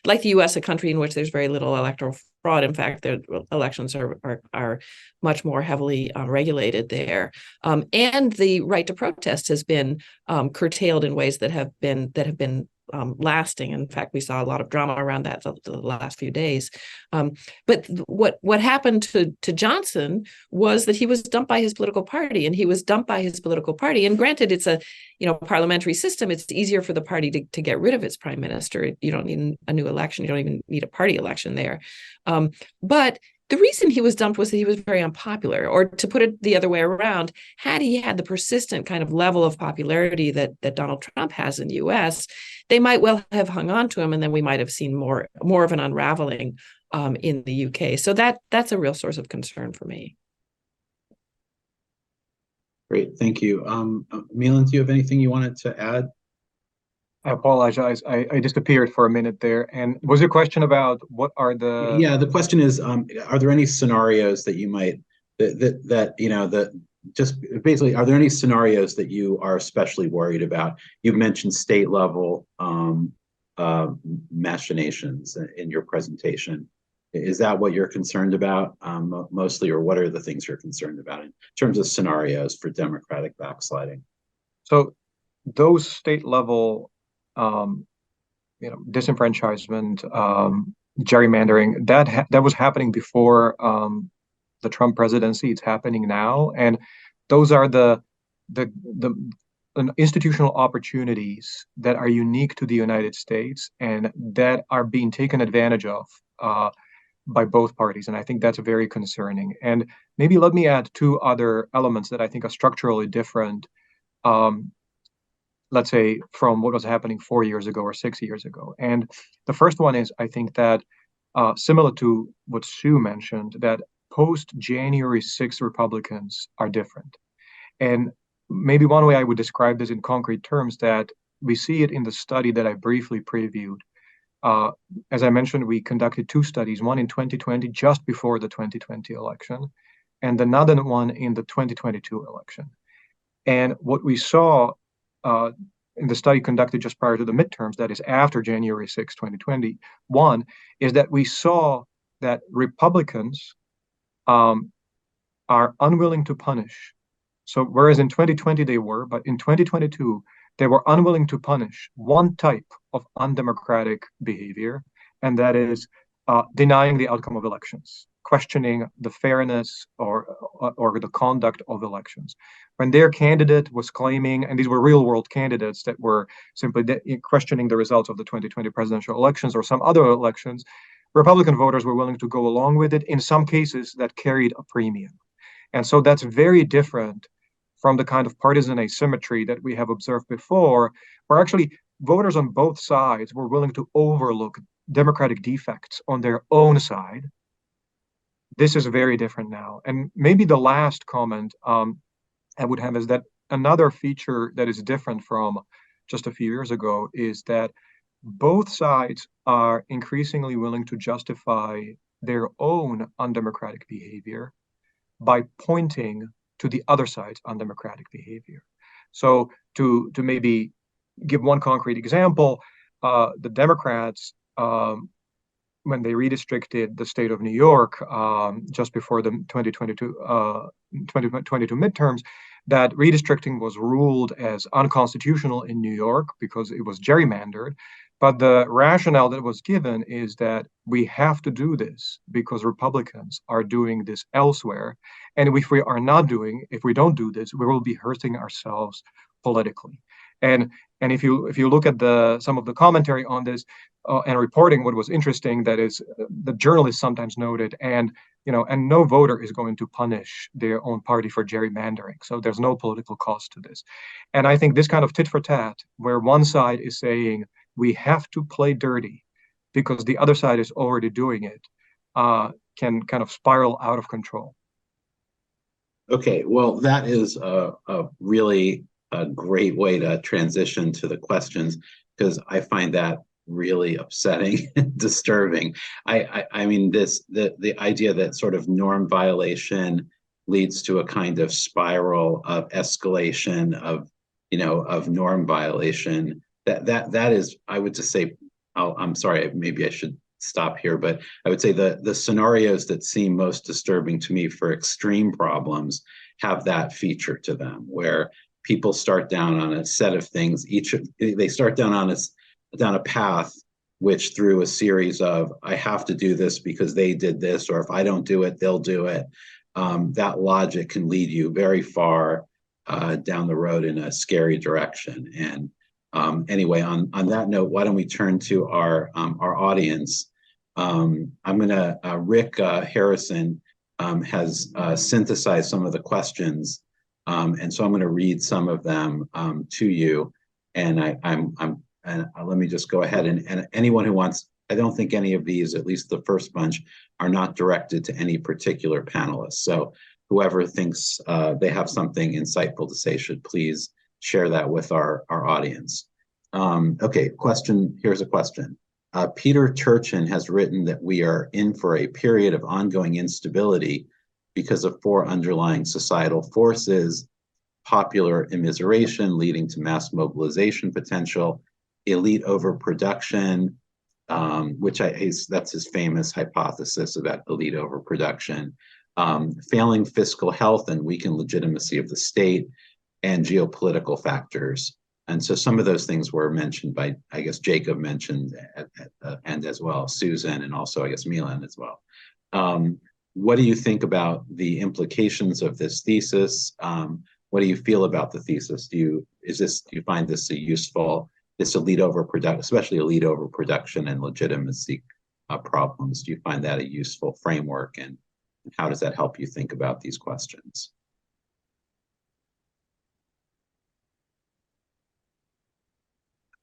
like the U.S., a country in which there's very little electoral fraud. In fact, their elections are much more heavily regulated there, and the right to protest has been curtailed in ways that have been lasting. In fact, we saw a lot of drama around that the last few days. But what happened to Johnson was that he was dumped by his political party, and he was dumped by his political party. And granted, it's a parliamentary system. It's easier for the party to get rid of its prime minister. You don't need a new election. You don't even need a party election there. But the reason he was dumped was that he was very unpopular, or to put it the other way around, had he had the persistent kind of level of popularity that Donald Trump has in the US, they might well have hung on to him, and then we might have seen more of an unraveling in the UK. So that's a real source of concern for me. Great, thank you. Milan, do you have anything you wanted to add? I apologize. I disappeared for a minute there. And was your question about what are the? Yeah, the question is, are there any scenarios that you might just basically, are there any scenarios that you are especially worried about? You've mentioned state level machinations in your presentation. Is that what you're concerned about mostly, or what are the things you're concerned about in terms of scenarios for democratic backsliding? So those state level disenfranchisement, gerrymandering, that was happening before the Trump presidency. It's happening now, and those are the institutional opportunities that are unique to the United States and that are being taken advantage of by both parties. And I think that's very concerning. And maybe let me add two other elements that I think are structurally different, let's say, from what was happening 4 years ago or 6 years ago. And the first one is, I think that similar to what Sue mentioned, that post-January 6th Republicans are different. And maybe one way I would describe this in concrete terms, that we see it in the study that I briefly previewed. As I mentioned, we conducted two studies, one in 2020, just before the 2020 election, and another one in the 2022 election. And what we saw in the study conducted just prior to the midterms, that is after January 6, 2021, is that we saw that Republicans are unwilling to punish. So whereas in 2020 they were, but in 2022, they were unwilling to punish one type of undemocratic behavior, and that is denying the outcome of elections, questioning the fairness or the conduct of elections. When their candidate was claiming, and these were real world candidates that were simply questioning the results of the 2020 presidential elections or some other elections, Republican voters were willing to go along with it. In some cases, that carried a premium. And so that's very different from the kind of partisan asymmetry that we have observed before, where actually voters on both sides were willing to overlook democratic defects on their own side. This is very different now. And maybe the last comment I would have is that another feature that is different from just a few years ago is that both sides are increasingly willing to justify their own undemocratic behavior by pointing to the other side's undemocratic behavior. So to maybe give one concrete example, the Democrats, when they redistricted the state of New York just before the 2022 midterms, that redistricting was ruled as unconstitutional in New York because it was gerrymandered. But the rationale that was given is that we have to do this because Republicans are doing this elsewhere. And if we don't do this, we will be hurting ourselves politically. And if you look at some of the commentary on this and reporting, what was interesting that is the journalists sometimes noted, and no voter is going to punish their own party for gerrymandering. So there's no political cost to this. And I think this kind of tit for tat, where one side is saying we have to play dirty because the other side is already doing it, can kind of spiral out of control. Okay, well, that is a really a great way to transition to the questions, because I find that really upsetting and disturbing. I mean, the idea that sort of norm violation leads to a kind of spiral of escalation of norm violation. That is, I would just say, I'm sorry, maybe I should stop here, but I would say the scenarios that seem most disturbing to me for extreme problems have that feature to them, where people start down on a set of things. They start down a path which, through a series of I have to do this because they did this, or if I don't do it, they'll do it. That logic can lead you very far down the road in a scary direction. And anyway, on that note, why don't we turn to our audience? I'm gonna Rick Harrison has synthesized some of the questions, and so I'm going to read some of them to you. And let me just go ahead and anyone who wants. I don't think any of these, at least the first bunch, are not directed to any particular panelist. So whoever thinks they have something insightful to say should please share that with our audience. Okay, question. Here's a question. Peter Turchin has written that we are in for a period of ongoing instability because of 4 underlying societal forces: popular immiseration leading to mass mobilization potential, elite overproduction, which that's his famous hypothesis about elite overproduction, failing fiscal health and weakened legitimacy of the state, and geopolitical factors. And so some of those things were mentioned by, I guess, Jacob mentioned at the end as well, Susan, and also, I guess, Milan as well. What do you think about the implications of this thesis? What do you feel about the thesis? Do you find this a useful, this elite overproduction, especially elite overproduction and legitimacy problems? Do you find that a useful framework, and how does that help you think about these questions?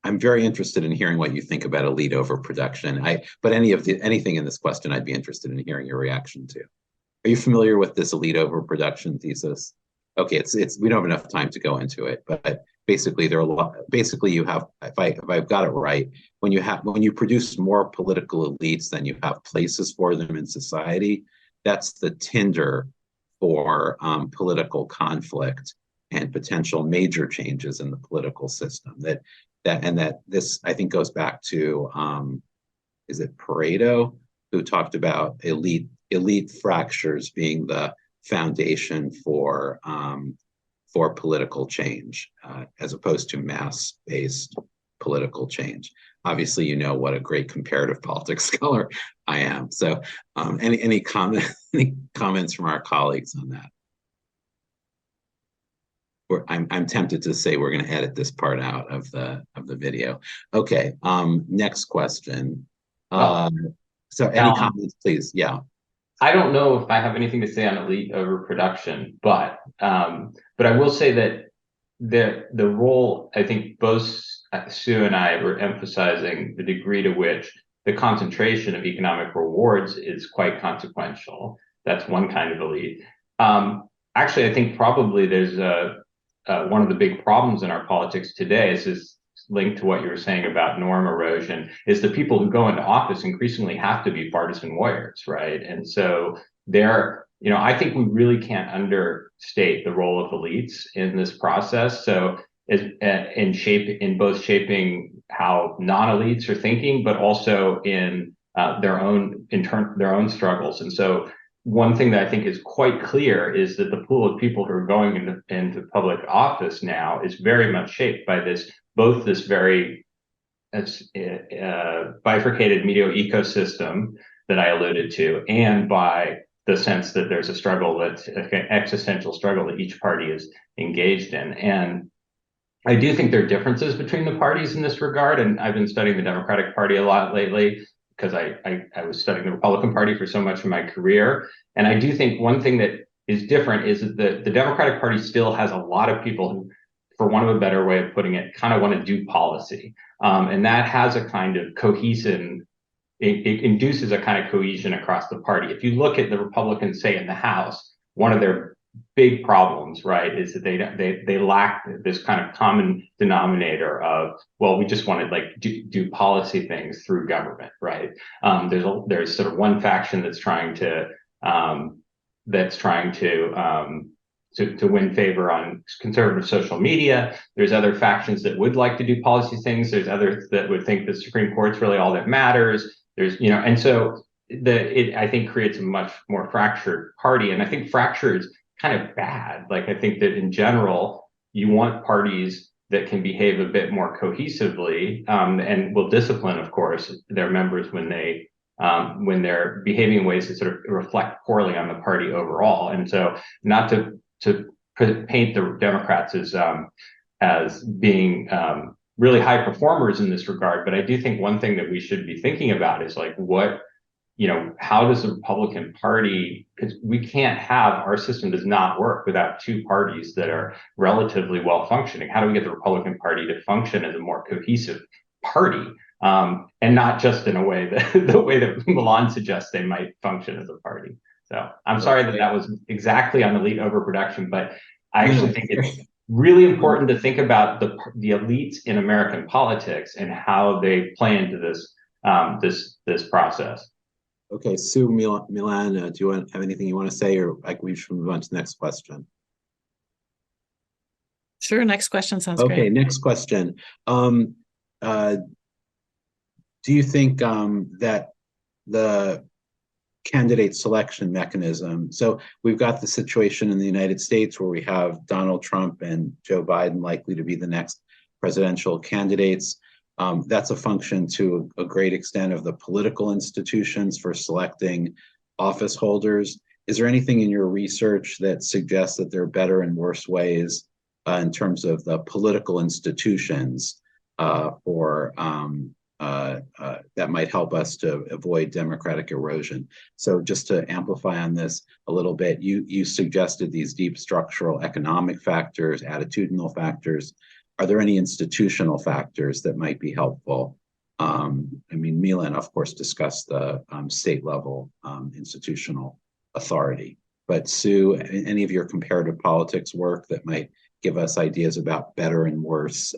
I'm very interested in hearing what you think about elite overproduction. But anything in this question, I'd be interested in hearing your reaction to. Are you familiar with this elite overproduction thesis? Okay, we don't have enough time to go into it, but basically there are a lot. Basically, you have, if I've got it right, when you produce more political elites than you have places for them in society, that's the tinder for political conflict and potential major changes in the political system. That this, I think, goes back to, is it Pareto, who talked about elite fractures being the foundation for political change, as opposed to mass-based political change. Obviously, you know what a great comparative politics scholar I am. So, any comments from our colleagues on that? I'm tempted to say we're going to edit this part out of the video. Okay. Next question. So any comments, please? Yeah. I don't know if I have anything to say on elite overproduction, but I will say that the role, I think both Sue and I were emphasizing the degree to which the concentration of economic rewards is quite consequential. That's one kind of elite. Actually, I think probably there's one of the big problems in our politics today is linked to what you were saying about norm erosion, is the people who go into office increasingly have to be partisan warriors, right? And so I think we really can't understate the role of elites in this process. So in both shaping how non-elites are thinking, but also in their own struggles. And so one thing that I think is quite clear is that the pool of people who are going into public office now is very much shaped by both this very bifurcated media ecosystem that I alluded to, and by the sense that there's a struggle, that's an existential struggle that each party is engaged in. And I do think there are differences between the parties in this regard. And I've been studying the Democratic Party a lot lately because I was studying the Republican Party for so much of my career. And I do think one thing that is different is that the Democratic Party still has a lot of people who, for want of a better way of putting it, kind of want to do policy. And that has a kind of cohesion, it induces a kind of cohesion across the party. If you look at the Republicans, say in the House, one of their big problems, right, is that they lack this kind of common denominator of, well, we just want to like do policy things through government, right? There's sort of one faction that's trying to win favor on conservative social media. There's other factions that would like to do policy things. There's others that would think the Supreme Court's really all that matters. And so it I think creates a much more fractured party. And I think fracture is kind of bad. Like, I think that in general, you want parties that can behave a bit more cohesively, and will discipline, of course, their members when they're behaving in ways that sort of reflect poorly on the party overall. And so, not to paint the Democrats as being really high performers in this regard, but I do think one thing that we should be thinking about is like how does the Republican Party, because our system does not work without two parties that are relatively well functioning. How do we get the Republican Party to function as a more cohesive party, and not just in a way the way that Milan suggests they might function as a party? So I'm sorry that was exactly on elite overproduction, but I actually think it's really important to think about the elites in American politics and how they play into this process. Okay, Sue, Milan, do you have anything you want to say, or we should move on to the next question? Sure, next question sounds great. Okay, next question. Do you think that the candidate selection mechanism, so we've got the situation in the United States where we have Donald Trump and Joe Biden likely to be the next presidential candidates. That's a function to a great extent of the political institutions for selecting office holders. Is there anything in your research that suggests that there are better and worse ways in terms of the political institutions that might help us to avoid democratic erosion? So just to amplify on this a little bit, you suggested these deep structural economic factors, attitudinal factors. Are there any institutional factors that might be helpful? Milan, of course, discussed the state level institutional authority. But Sue, any of your comparative politics work that might give us ideas about better and worse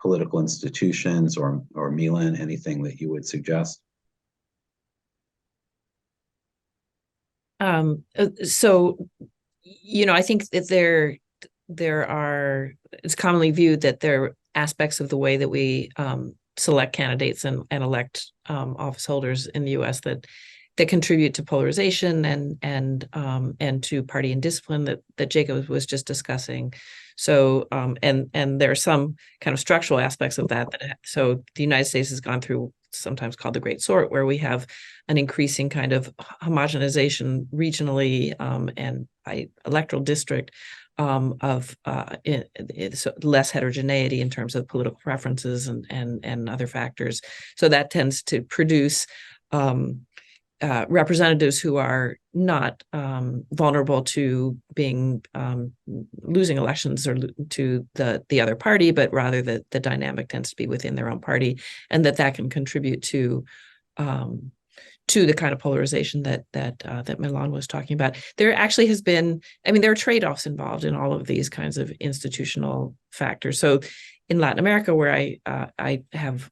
political institutions, or Milan, anything that you would suggest? So, I think that it's commonly viewed that there are aspects of the way that we select candidates and elect office holders in the U.S. that contribute to polarization and to party indiscipline that Jacob was just discussing. So and there are some kind of structural aspects of that. So the United States has gone through sometimes called the Great Sort, where we have an increasing kind of homogenization regionally and by electoral district of less heterogeneity in terms of political preferences and other factors. So that tends to produce representatives who are not vulnerable to being losing elections or to the other party, but rather that the dynamic tends to be within their own party, and that can contribute to the kind of polarization that Milan was talking about. There actually has been, I mean, there are trade-offs involved in all of these kinds of institutional factors. So in Latin America, where I have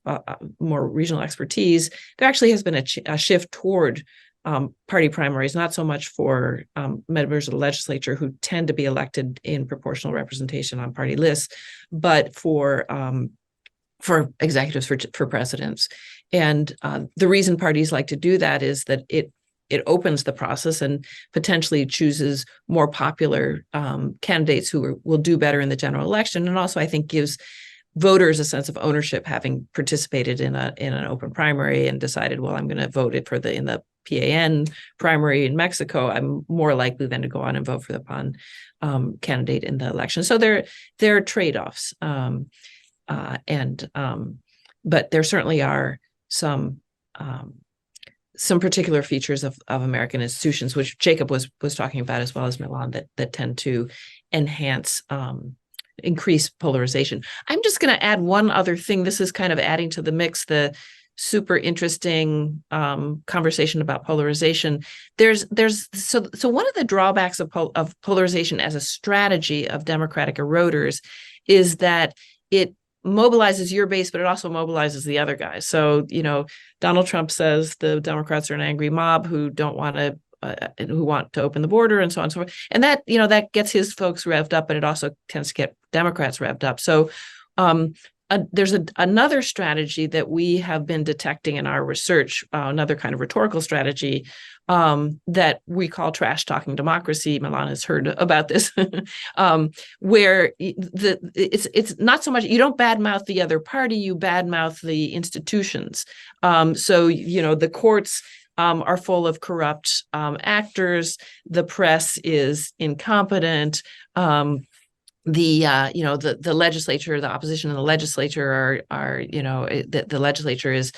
more regional expertise, there actually has been a shift toward party primaries, not so much for members of the legislature who tend to be elected in proportional representation on party lists, but for executives, for presidents. And the reason parties like to do that is that it opens the process and potentially chooses more popular candidates who will do better in the general election, and also I think gives voters a sense of ownership, having participated in an open primary and decided, well, I'm going to vote in the PAN primary in Mexico. I'm more likely then to go on and vote for the PAN candidate in the election. So there are trade-offs, but there certainly are some particular features of American institutions, which Jacob was talking about, as well as Milan, that tend to enhance increase polarization. I'm just going to add one other thing. This is kind of adding to the mix the super interesting conversation about polarization. So one of the drawbacks of polarization as a strategy of democratic eroders is that it mobilizes your base, but it also mobilizes the other guys. So, Donald Trump says the Democrats are an angry mob who want to open the border and so on and so forth. And that, that gets his folks revved up, but it also tends to get Democrats revved up. So there's another strategy that we have been detecting in our research, another kind of rhetorical strategy that we call trash talking democracy. Milan has heard about this, where it's not so much, you don't badmouth the other party, you badmouth the institutions. So, the courts are full of corrupt actors. The press is incompetent. The legislature, the opposition in the legislature the legislature is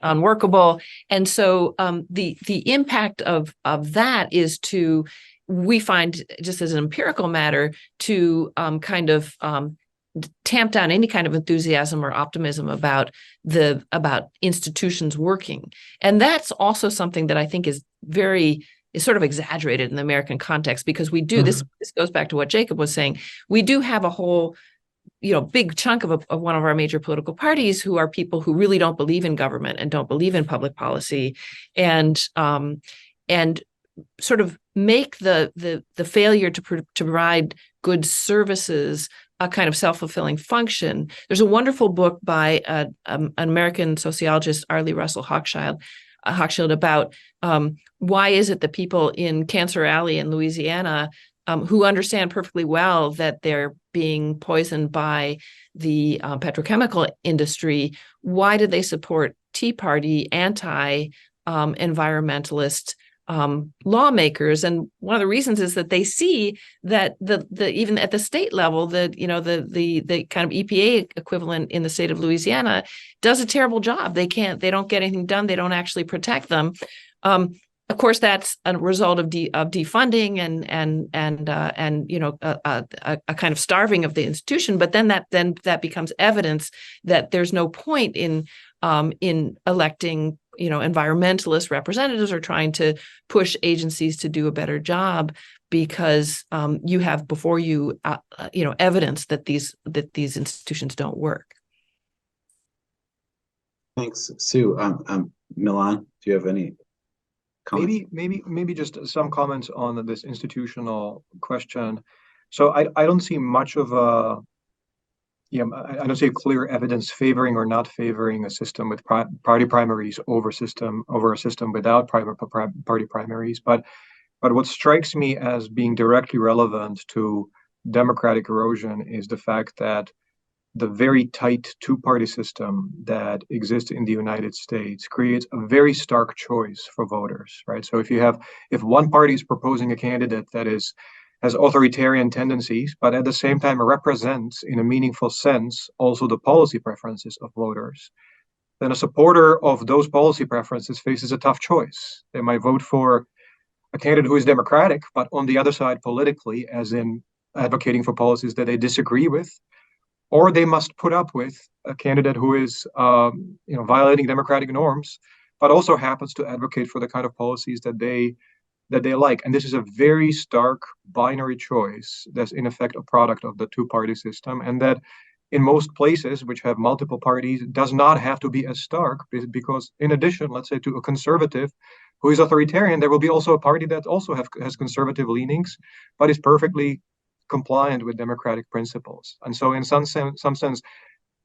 unworkable. And so the impact of that is to, we find, just as an empirical matter, to kind of tamp down any kind of enthusiasm or optimism about institutions working. And that's also something that I think is sort of exaggerated in the American context, because we do, this goes back to what Jacob was saying, we do have a whole, big chunk of one of our major political parties who are people who really don't believe in government and don't believe in public policy, and sort of make the failure to provide good services a kind of self-fulfilling function. There's a wonderful book by an American sociologist, Arlie Russell Hochschild, about why is it that people in Cancer Alley in Louisiana, who understand perfectly well that they're being poisoned by the petrochemical industry, why do they support Tea Party anti-environmentalist lawmakers? And one of the reasons is that they see that the even at the state level, the kind of EPA equivalent in the state of Louisiana does a terrible job. They don't get anything done. They don't actually protect them. Of course, that's a result of defunding and a kind of starving of the institution. But then that becomes evidence that there's no point in electing environmentalist representatives or trying to push agencies to do a better job, because you have before you evidence that these institutions don't work. Thanks, Sue. Milan, do you have any comments? Maybe just some comments on this institutional question. So I don't see much of I don't see clear evidence favoring or not favoring a system with party primaries over a system without party primaries. But what strikes me as being directly relevant to democratic erosion is the fact that the very tight two-party system that exists in the United States creates a very stark choice for voters, right? So if one party is proposing a candidate that has authoritarian tendencies, but at the same time represents in a meaningful sense also the policy preferences of voters, then a supporter of those policy preferences faces a tough choice. They might vote for a candidate who is democratic, but on the other side politically, as in advocating for policies that they disagree with, or they must put up with a candidate who is, violating democratic norms, but also happens to advocate for the kind of policies that they like. And this is a very stark binary choice that's in effect a product of the two-party system, and that in most places which have multiple parties does not have to be as stark, because in addition, let's say, to a conservative who is authoritarian, there will be also a party that also has conservative leanings, but is perfectly compliant with democratic principles. And so in some sense,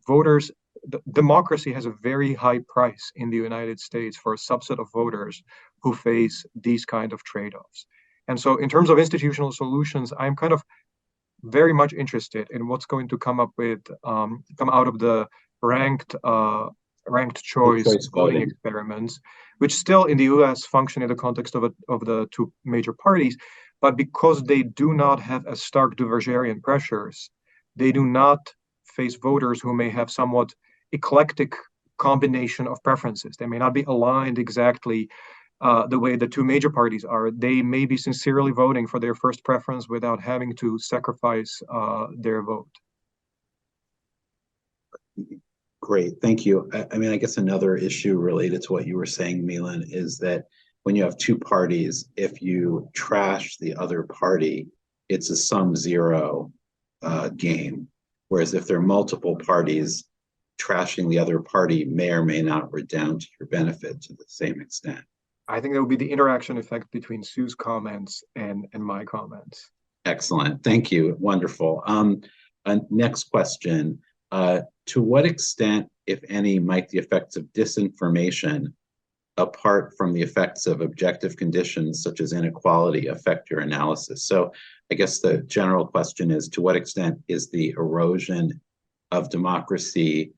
voters, democracy has a very high price in the United States for a subset of voters who face these kind of trade-offs. And so in terms of institutional solutions, I'm kind of very much interested in what's going to come out of the ranked choice voting experiments, which still in the US function in the context of the two major parties. But because they do not have as stark divergarian pressures, they do not face voters who may have somewhat eclectic combination of preferences. They may not be aligned exactly the way the two major parties are. They may be sincerely voting for their first preference without having to sacrifice their vote. Great, thank you. I mean, I guess another issue related to what you were saying, Milan, is that when you have two parties, if you trash the other party, it's a sum zero game. Whereas if there are multiple parties, trashing the other party may or may not redound to your benefit to the same extent. I think that would be the interaction effect between Sue's comments and my comments. Excellent, thank you, wonderful. Next question. To what extent, if any, might the effects of disinformation, apart from the effects of objective conditions such as inequality, affect your analysis? So I guess the general question is, to what extent is the erosion of democracy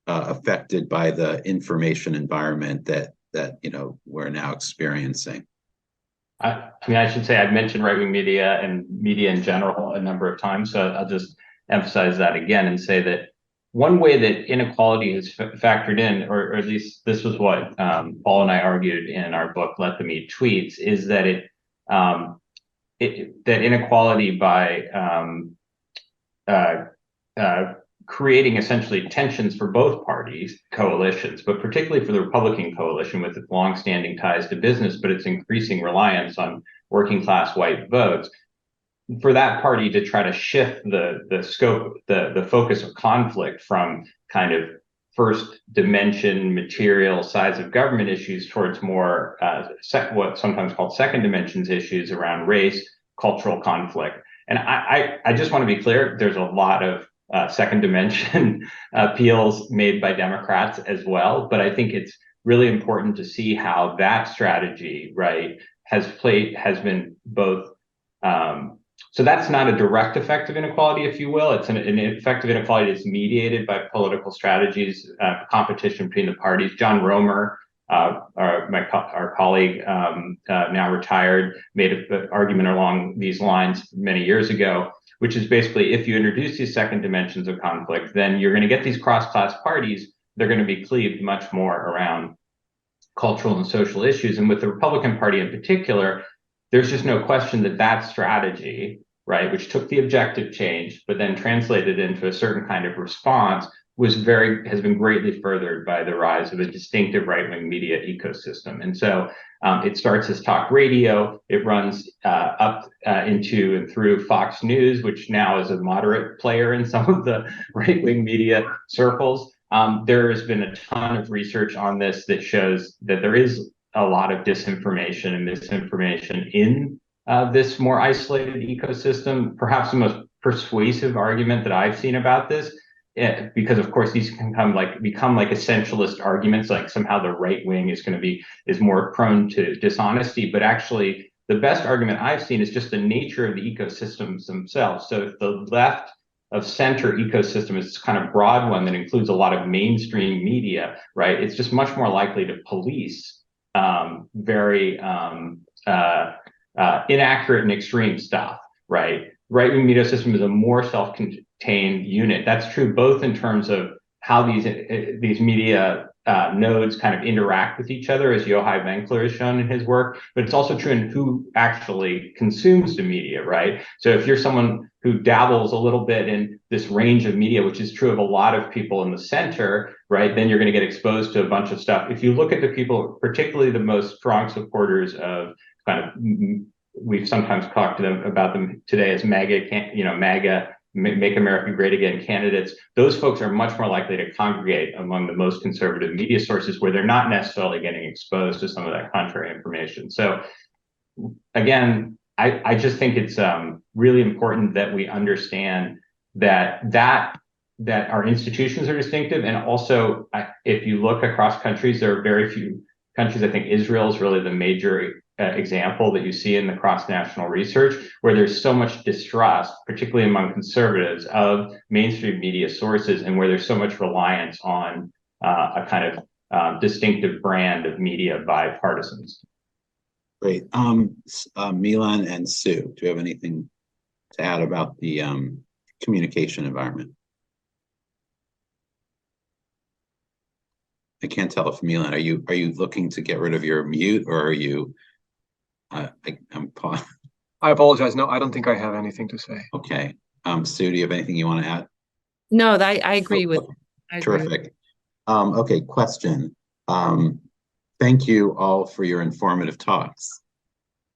affected by the information environment that we're now experiencing? I mean, I should say I've mentioned right-wing media and media in general a number of times, so I'll just emphasize that again and say that one way that inequality is factored in, or at least this was what Paul and I argued in our book, Let Them Eat Tweets, is that that inequality by creating essentially tensions for both parties, coalitions, but particularly for the Republican coalition with its longstanding ties to business, but its increasing reliance on working class white votes, for that party to try to shift the scope, the focus of conflict from kind of first dimension material size of government issues towards more what sometimes called second dimensions issues around race, cultural conflict. And I just want to be clear, there's a lot of second dimension appeals made by Democrats as well, but I think it's really important to see how that strategy, right, has been both so that's not a direct effect of inequality, if you will. It's an effect of inequality that's mediated by political strategies, competition between the parties. John Romer, our colleague, now retired, made an argument along these lines many years ago, which is basically if you introduce these second dimensions of conflict, then you're going to get these cross-class parties. They're going to be cleaved much more around cultural and social issues. And with the Republican Party in particular, there's just no question that that strategy, right, which took the objective change, but then translated into a certain kind of response, has been greatly furthered by the rise of a distinctive right-wing media ecosystem. And so it starts as talk radio, it runs up into and through Fox News, which now is a moderate player in some of the right-wing media circles. There has been a ton of research on this that shows that there is a lot of disinformation and misinformation in this more isolated ecosystem. Perhaps the most persuasive argument that I've seen about this, because of course these can become like essentialist arguments, like somehow the right wing is more prone to dishonesty. But actually, the best argument I've seen is just the nature of the ecosystems themselves. So if the left of center ecosystem is this kind of broad one that includes a lot of mainstream media, right? It's just much more likely to police very inaccurate and extreme stuff, right? Right-wing media system is a more self-contained unit. That's true both in terms of how these media nodes kind of interact with each other, as Yochai Benkler has shown in his work, but it's also true in who actually consumes the media, right? So if you're someone who dabbles a little bit in this range of media, which is true of a lot of people in the center, right, then you're going to get exposed to a bunch of stuff. If you look at the people, particularly the most strong supporters of kind of, we've sometimes talked to them about them today as MAGA, Make America Great Again candidates, those folks are much more likely to congregate among the most conservative media sources where they're not necessarily getting exposed to some of that contrary information. So again, I just think it's really important that we understand that our institutions are distinctive. And also, if you look across countries, there are very few countries. I think Israel is really the major example that you see in the cross-national research, where there's so much distrust, particularly among conservatives, of mainstream media sources, and where there's so much reliance on a kind of distinctive brand of media by partisans. Great. Milan and Sue, do you have anything to add about the communication environment? I can't tell if Milan, are you looking to get rid of your mute, or are you? I apologize. No, I don't think I have anything to say. Okay. Sue, do you have anything you want to add? No, I agree with. Terrific. Okay, question. Thank you all for your informative talks.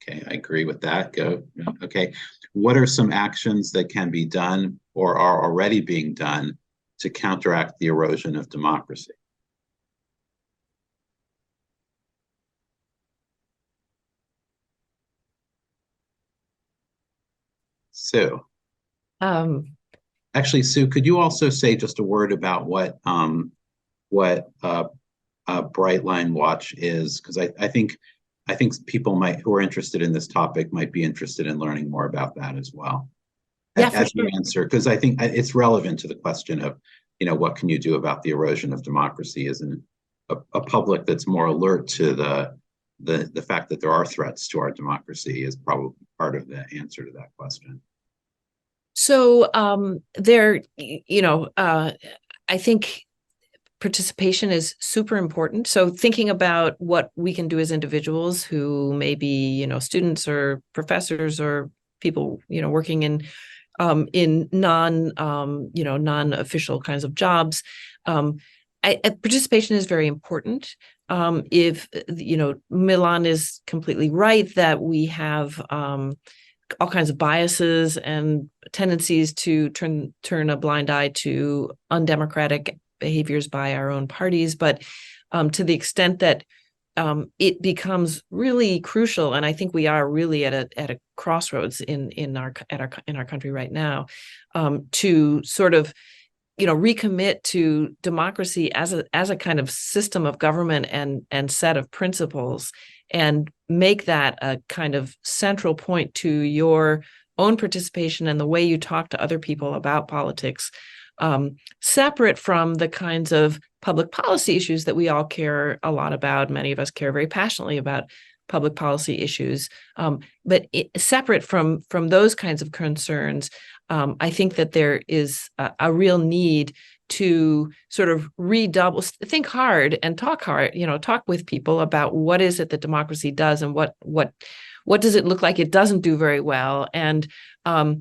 Okay, I agree with that. Go. Okay. What are some actions that can be done or are already being done to counteract the erosion of democracy? Sue. Actually, Sue, could you also say just a word about what Bright Line Watch is? Because I think people who are interested in this topic might be interested in learning more about that as well. Yeah, as you answer, because I think it's relevant to the question of, what can you do about the erosion of democracy? Isn't a public that's more alert to the fact that there are threats to our democracy is probably part of the answer to that question. So I think participation is super important. So thinking about what we can do as individuals who may be, students or professors or people, working in non-official kinds of jobs. Participation is very important. If Milan is completely right that we have all kinds of biases and tendencies to turn a blind eye to undemocratic behaviors by our own parties, but to the extent that it becomes really crucial, and I think we are really at a crossroads in our country right now, to sort of recommit to democracy as a kind of system of government and set of principles, and make that a kind of central point to your own participation and the way you talk to other people about politics, separate from the kinds of public policy issues that we all care a lot about. Many of us care very passionately about public policy issues, but separate from those kinds of concerns. I think that there is a real need to sort of think hard and talk hard, talk with people about what is it that democracy does and what does it look like it doesn't do very well. And I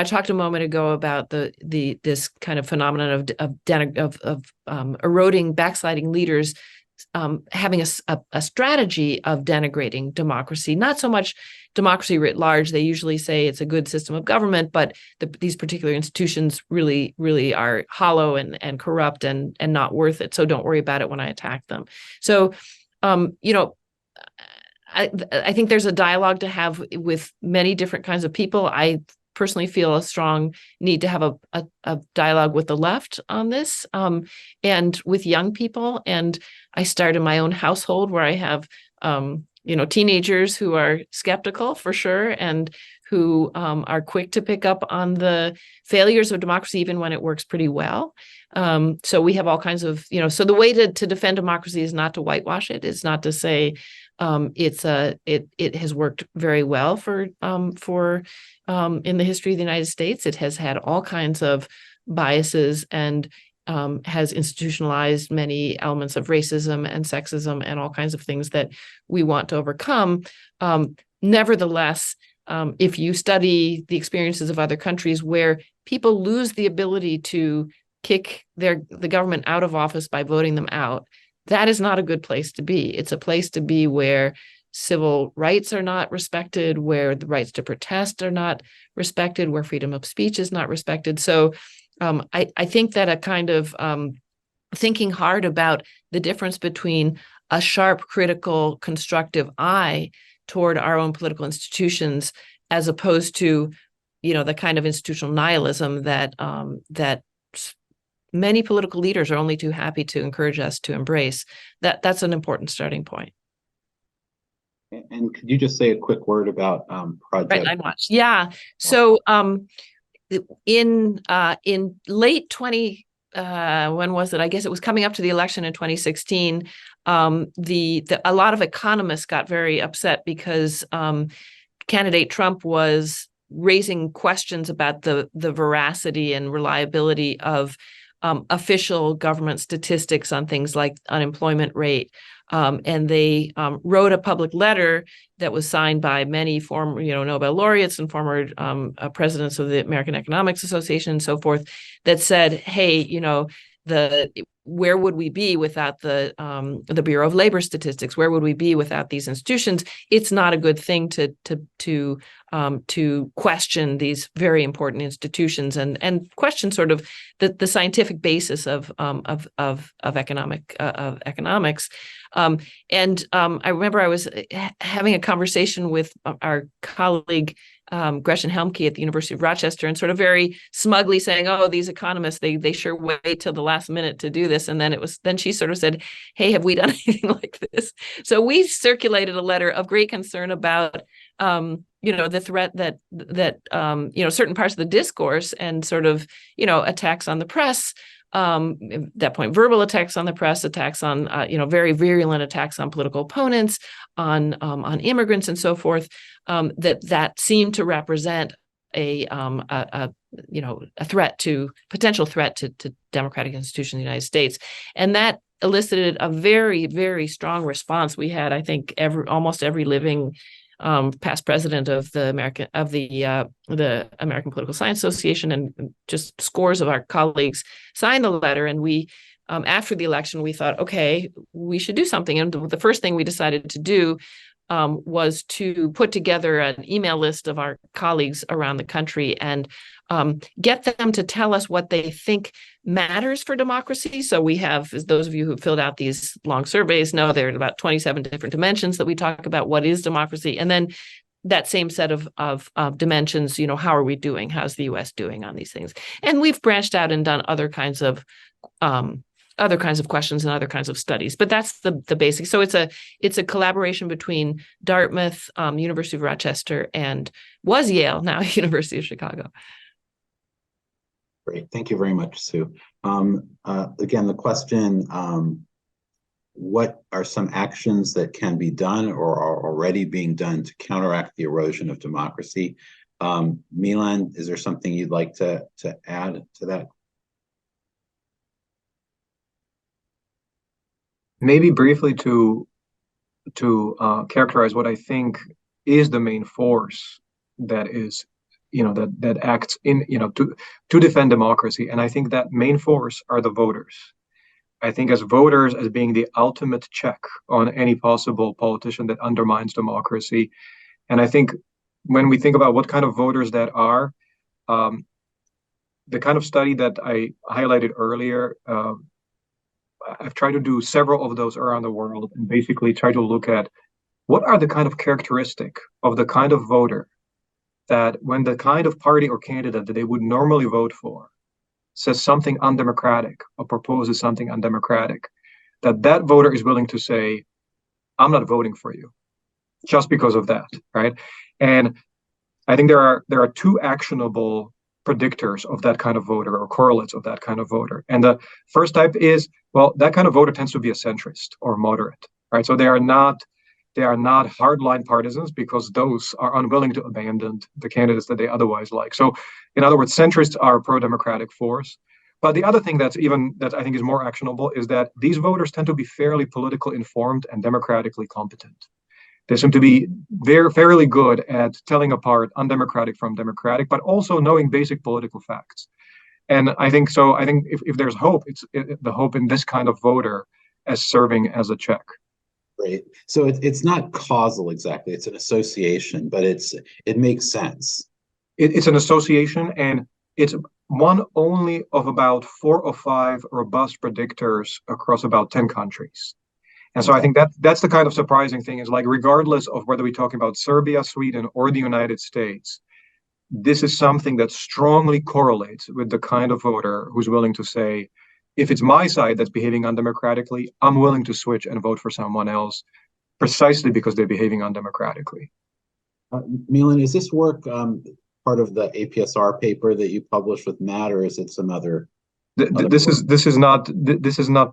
talked a moment ago about this kind of phenomenon of eroding, backsliding leaders having a strategy of denigrating democracy, not so much democracy writ large. They usually say it's a good system of government, but these particular institutions really, really are hollow and corrupt and not worth it. So don't worry about it when I attack them. So, I think there's a dialogue to have with many different kinds of people. I personally feel a strong need to have a dialogue with the left on this, and with young people. And I start in my own household, where I have, teenagers who are skeptical for sure, and who are quick to pick up on the failures of democracy, even when it works pretty well. So we have all kinds of, so the way to defend democracy is not to whitewash it. It's not to say it has worked very well for in the history of the United States. It has had all kinds of biases and has institutionalized many elements of racism and sexism and all kinds of things that we want to overcome. Nevertheless, if you study the experiences of other countries where people lose the ability to kick the government out of office by voting them out, that is not a good place to be. It's a place to be where civil rights are not respected, where the rights to protest are not respected, where freedom of speech is not respected. So I think that a kind of thinking hard about the difference between a sharp, critical, constructive eye toward our own political institutions, as opposed to, the kind of institutional nihilism that many political leaders are only too happy to encourage us to embrace. That's an important starting point. And could you just say a quick word about Project? Right, I watched. Yeah. So in late 20 when was it? I guess it was coming up to the election in 2016. A lot of economists got very upset because candidate Trump was raising questions about the veracity and reliability of official government statistics on things like unemployment rate. And they wrote a public letter that was signed by many former, Nobel laureates and former presidents of the American Economics Association and so forth, that said, hey, where would we be without the Bureau of Labor Statistics? Where would we be without these institutions? It's not a good thing to question these very important institutions and question sort of the scientific basis of economics. I remember I was having a conversation with our colleague Gretchen Helmke at the University of Rochester, and sort of very smugly saying, "Oh, these economists, they sure wait till the last minute to do this." And then she sort of said, "Hey, have we done anything like this?" So we circulated a letter of great concern about the threat that certain parts of the discourse and sort of attacks on the press. At that point, verbal attacks on the press, attacks on very virulent attacks on political opponents, on immigrants and so forth, that seemed to represent a potential threat to democratic institutions in the United States, and that elicited a very, very strong response. We had, I think, almost every living past president of the American Political Science Association and just scores of our colleagues signed the letter. And we, after the election, we thought, okay, we should do something. And the first thing we decided to do was to put together an email list of our colleagues around the country and get them to tell us what they think matters for democracy. So we have, as those of you who filled out these long surveys know, there are about 27 different dimensions that we talk about what is democracy. And then that same set of dimensions, how are we doing? How's the US doing on these things? And we've branched out and done other kinds of questions and other kinds of studies, but that's the basic. So it's a collaboration between Dartmouth, University of Rochester, and was Yale, now University of Chicago. Great, thank you very much, Sue. Again, the question, what are some actions that can be done or are already being done to counteract the erosion of democracy? Milan, is there something you'd like to add to that? Maybe briefly to characterize what I think is the main force that is, that acts in, to defend democracy. And I think that main force are the voters. I think as voters, as being the ultimate check on any possible politician that undermines democracy. And I think when we think about what kind of voters that are, the kind of study that I highlighted earlier, I've tried to do several of those around the world and basically try to look at what are the kind of characteristic of the kind of voter that when the kind of party or candidate that they would normally vote for says something undemocratic or proposes something undemocratic, that voter is willing to say, I'm not voting for you just because of that, right? And I think there are two actionable predictors of that kind of voter or correlates of that kind of voter. And the first type is, well, that kind of voter tends to be a centrist or moderate, right? So they are not hardline partisans because those are unwilling to abandon the candidates that they otherwise like. So in other words, centrists are a pro-democratic force, But the other thing that I think is more actionable is that these voters tend to be fairly politically informed and democratically competent. They seem to be fairly good at telling apart undemocratic from democratic, but also knowing basic political facts. And I think so. I think if there's hope, it's the hope in this kind of voter as serving as a check. Great. So it's not causal exactly. It's an association, but it makes sense. It's an association, and it's one only of about 4 or 5 robust predictors across about 10 countries. And so I think that's the kind of surprising thing is, like, regardless of whether we're talking about Serbia, Sweden, or the United States, this is something that strongly correlates with the kind of voter who's willing to say, if it's my side that's behaving undemocratically, I'm willing to switch and vote for someone else precisely because they're behaving undemocratically. Milan, is this work part of the APSR paper that you published with Matt, or is it some other? This is not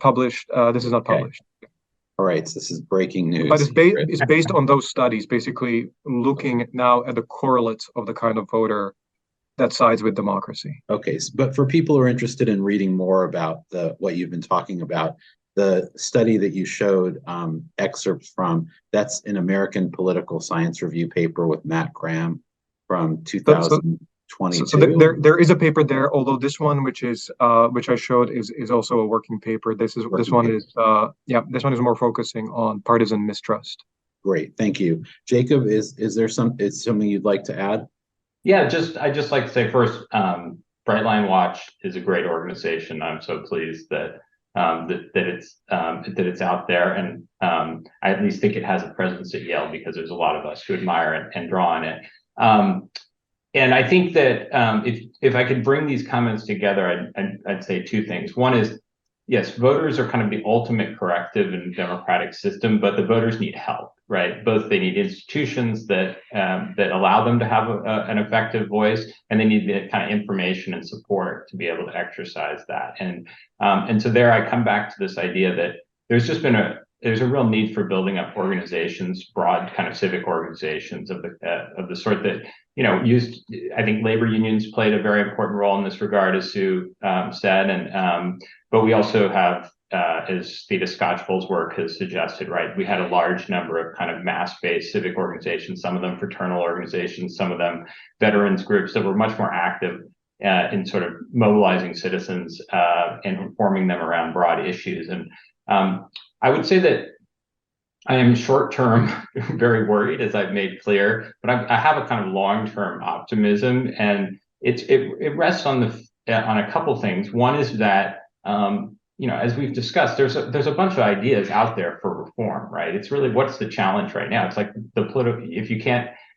published. This is not published. All right, so this is breaking news. But it's based on those studies, basically looking now at the correlates of the kind of voter that sides with democracy. Okay, but for people who are interested in reading more about what you've been talking about, the study that you showed excerpts from, that's an American Political Science Review paper with Matt Graham from 2022. So there is a paper there, although this one, which I showed, is also a working paper. This one is more focusing on partisan mistrust. Great, thank you, Jacob. Is there something you'd like to add? Yeah, I'd just like to say first, Brightline Watch is a great organization. I'm so pleased that it's out there, and I at least think it has a presence at Yale because there's a lot of us who admire it and draw on it. And I think that if I could bring these comments together, I'd say 2 things. One is, yes, voters are kind of the ultimate corrective in a democratic system, but the voters need help, right? Both they need institutions that allow them to have an effective voice, and they need the kind of information and support to be able to exercise that. And so there I come back to this idea that there's a real need for building up organizations, broad kind of civic organizations of the sort that, I think labor unions played a very important role in this regard, as Sue said, but we also have, as Theda Scotchbull's work has suggested, right, we had a large number of kind of mass-based civic organizations, some of them fraternal organizations, some of them veterans groups that were much more active in sort of mobilizing citizens and informing them around broad issues. And I would say that I am short-term very worried, as I've made clear, but I have a kind of long-term optimism, and it rests on a couple things. One is that as we've discussed, there's a bunch of ideas out there for reform, right? It's really, what's the challenge right now? It's like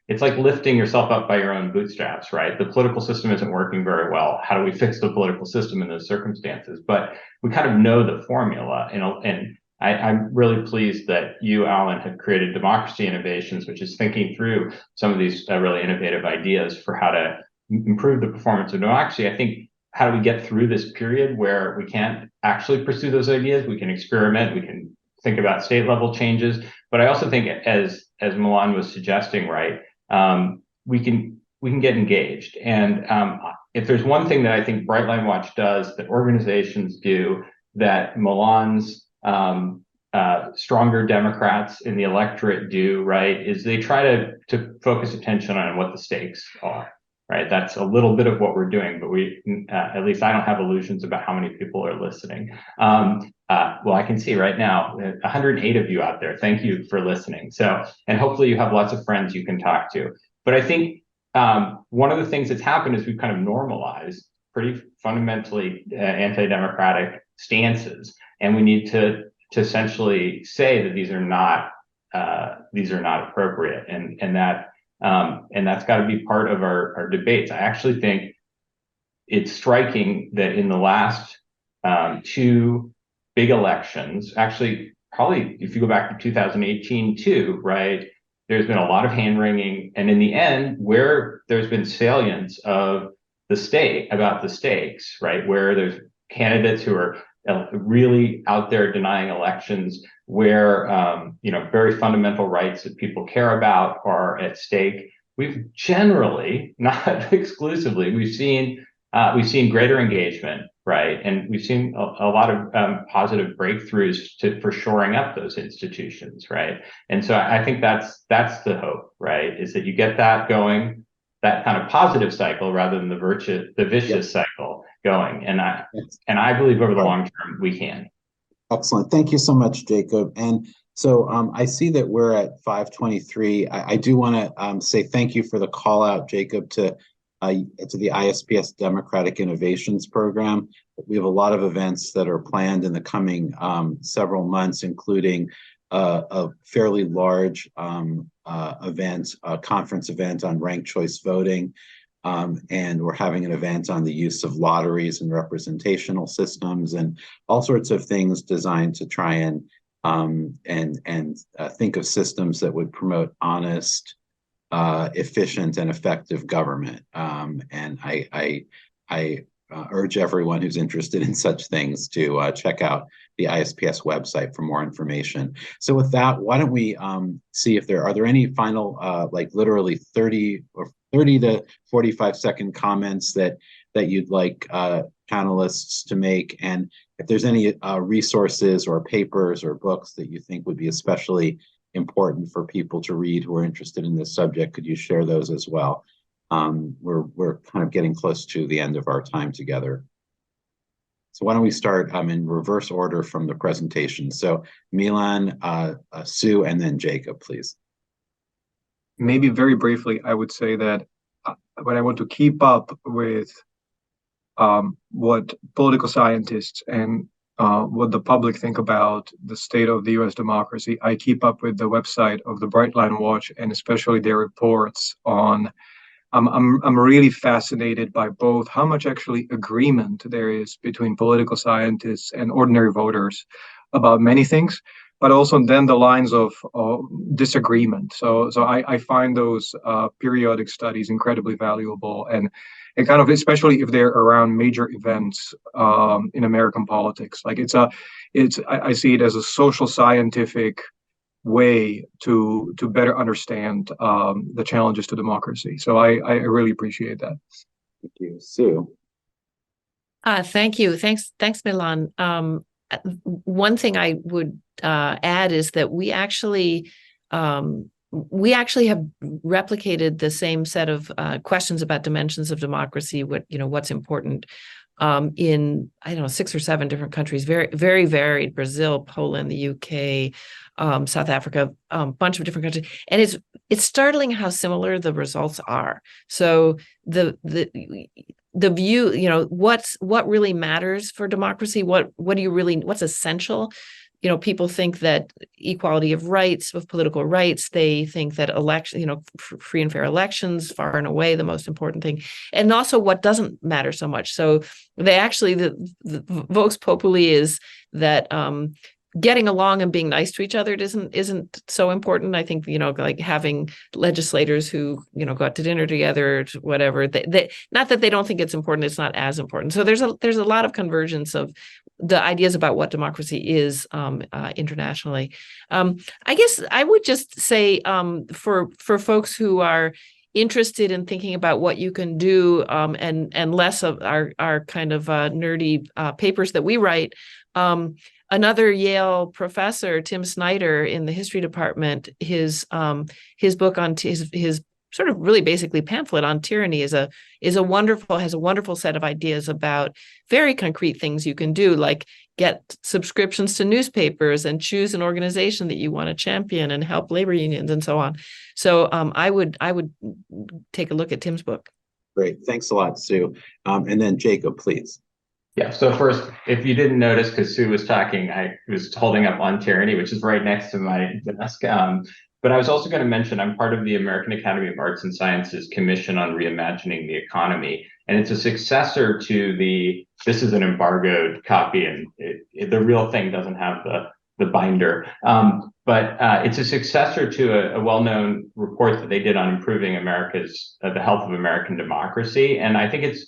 it's like lifting yourself up by your own bootstraps, right? The political system isn't working very well. How do we fix the political system in those circumstances? But we kind of know the formula, and I'm really pleased that you, Alan, have created Democracy Innovations, which is thinking through some of these really innovative ideas for how to improve the performance of democracy. I think, how do we get through this period where we can't actually pursue those ideas? We can experiment, we can think about state level changes, but I also think, as Milan was suggesting, right, we can get engaged. And if there's one thing that I think Brightline Watch does, that organizations do, that Milan's stronger Democrats in the electorate do, right, is they try to focus attention on what the stakes are, right? That's a little bit of what we're doing, but we, at least I don't have illusions about how many people are listening. Well, I can see right now, 108 of you out there. Thank you for listening. So, and hopefully you have lots of friends you can talk to. But I think one of the things that's happened is we've kind of normalized pretty fundamentally anti-democratic stances, and we need to essentially say that these are not appropriate, and that's got to be part of our debates. I actually think it's striking that in the last 2 big elections, actually probably if you go back to 2018 too, right, there's been a lot of hand-wringing, and in the end, where there's been salience of the stakes, right, where there's candidates who are really out there denying elections, where very fundamental rights that people care about are at stake. We've generally, not exclusively, we've seen greater engagement, right? And we've seen a lot of positive breakthroughs for shoring up those institutions, right? And so I think that's the hope, right? Is that you get that going, that kind of positive cycle rather than the vicious cycle going. And I believe over the long term we can. Excellent. Thank you so much, Jacob. And so I see that we're at 5:23. I do want to say thank you for the call out, Jacob, to the ISPS Democratic Innovations Program. We have a lot of events that are planned in the coming several months, including a fairly large conference event on ranked choice voting. And we're having an event on the use of lotteries and representational systems and all sorts of things designed to try and think of systems that would promote honest, efficient, and effective government. And I urge everyone who's interested in such things to check out the ISPS website for more information. So with that, why don't we see if there are any final, like literally 30 to 45-second comments that you'd like panelists to make, and if there's any resources or papers or books that you think would be especially important for people to read who are interested in this subject, could you share those as well? We're kind of getting close to the end of our time together. So why don't we start in reverse order from the presentation? So Milan, Sue, and then Jacob, please. Maybe very briefly, I would say that when I want to keep up with what political scientists and what the public think about the state of the U.S. democracy, I keep up with the website of the Bright Line Watch and especially their reports on. I'm really fascinated by both how much actually agreement there is between political scientists and ordinary voters about many things, but also then the lines of disagreement. So I find those periodic studies incredibly valuable, and kind of especially if they're around major events in American politics. Like I see it as a social scientific way to better understand the challenges to democracy. So I really appreciate that. Thank you, Sue. Thank you. Thanks, Milan. One thing I would add is that we actually have replicated the same set of questions about dimensions of democracy, what's important, in, I don't know, 6 or 7 different countries, very, very varied: Brazil, Poland, the UK, South Africa, bunch of different countries. And it's startling how similar the results are. So the view, what really matters for democracy, what's essential. People think that equality of rights, of political rights, they think that free and fair elections, far and away the most important thing, and also what doesn't matter so much. So they actually, the Vox Populi is that getting along and being nice to each other isn't so important. I think, like having legislators who, go out to dinner together, whatever, they not that they don't think it's important, it's not as important. So there's a lot of convergence of the ideas about what democracy is internationally. I guess I would just say for folks who are interested in thinking about what you can do and less of our kind of nerdy papers that we write, another Yale professor, Tim Snyder, in the history department, his book on his sort of really basically pamphlet on tyranny has a wonderful set of ideas about very concrete things you can do, like get subscriptions to newspapers and choose an organization that you want to champion and help labor unions and so on. So I would take a look at Tim's book. Great, thanks a lot, Sue. And then Jacob, please. Yeah, so first, if you didn't notice, because Sue was talking, I was holding up On Tyranny, which is right next to my desk. But I was also going to mention I'm part of the American Academy of Arts and Sciences Commission on Reimagining the Economy. And it's a successor to this is an embargoed copy, and the real thing doesn't have the binder. But it's a successor to a well-known report that they did on improving the health of American democracy. And I think it's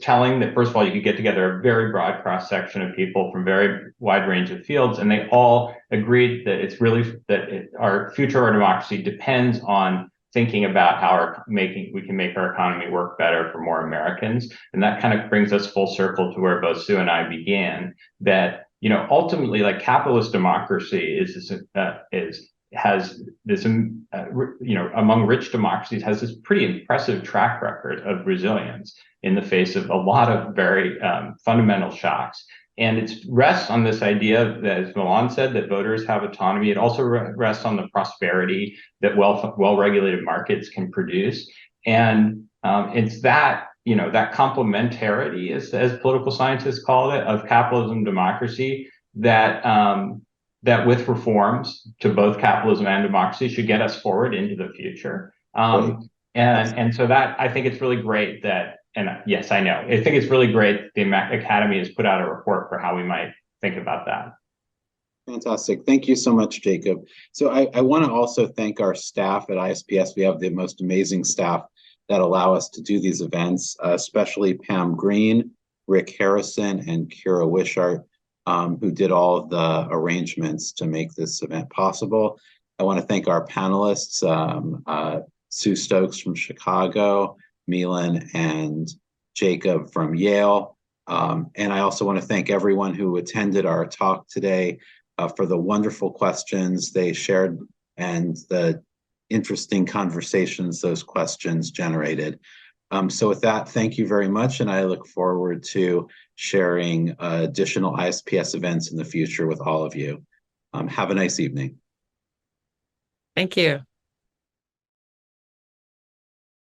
telling that, first of all, you could get together a very broad cross-section of people from very wide range of fields, and they all agreed that our future of our democracy depends on thinking about how we can make our economy work better for more Americans. And that kind of brings us full circle to where both Sue and I began, that, you know, ultimately, like, capitalist democracy has this, you know, among rich democracies, has this pretty impressive track record of resilience in the face of a lot of very fundamental shocks. And it rests on this idea that, as Milan said, that voters have autonomy. It also rests on the prosperity that well-regulated markets can produce. And it's that, you know, that complementarity, as political scientists call it, of capitalism and democracy, that that with reforms to both capitalism and democracy should get us forward into the future. And so that, I think it's really great that, and yes, I know, I think it's really great the Academy has put out a report for how we might think about that. Fantastic. Thank you so much, Jacob. So I want to also thank our staff at ISPS. We have the most amazing staff that allow us to do these events, especially Pam Green, Rick Harrison, and Kira Wishart, who did all of the arrangements to make this event possible. I want to thank our panelists, Sue Stokes from Chicago, Milan and Jacob from Yale. And I also want to thank everyone who attended our talk today for the wonderful questions they shared and the interesting conversations those questions generated. So with that, thank you very much. And I look forward to sharing additional ISPS events in the future with all of you. Have a nice evening. Thank you.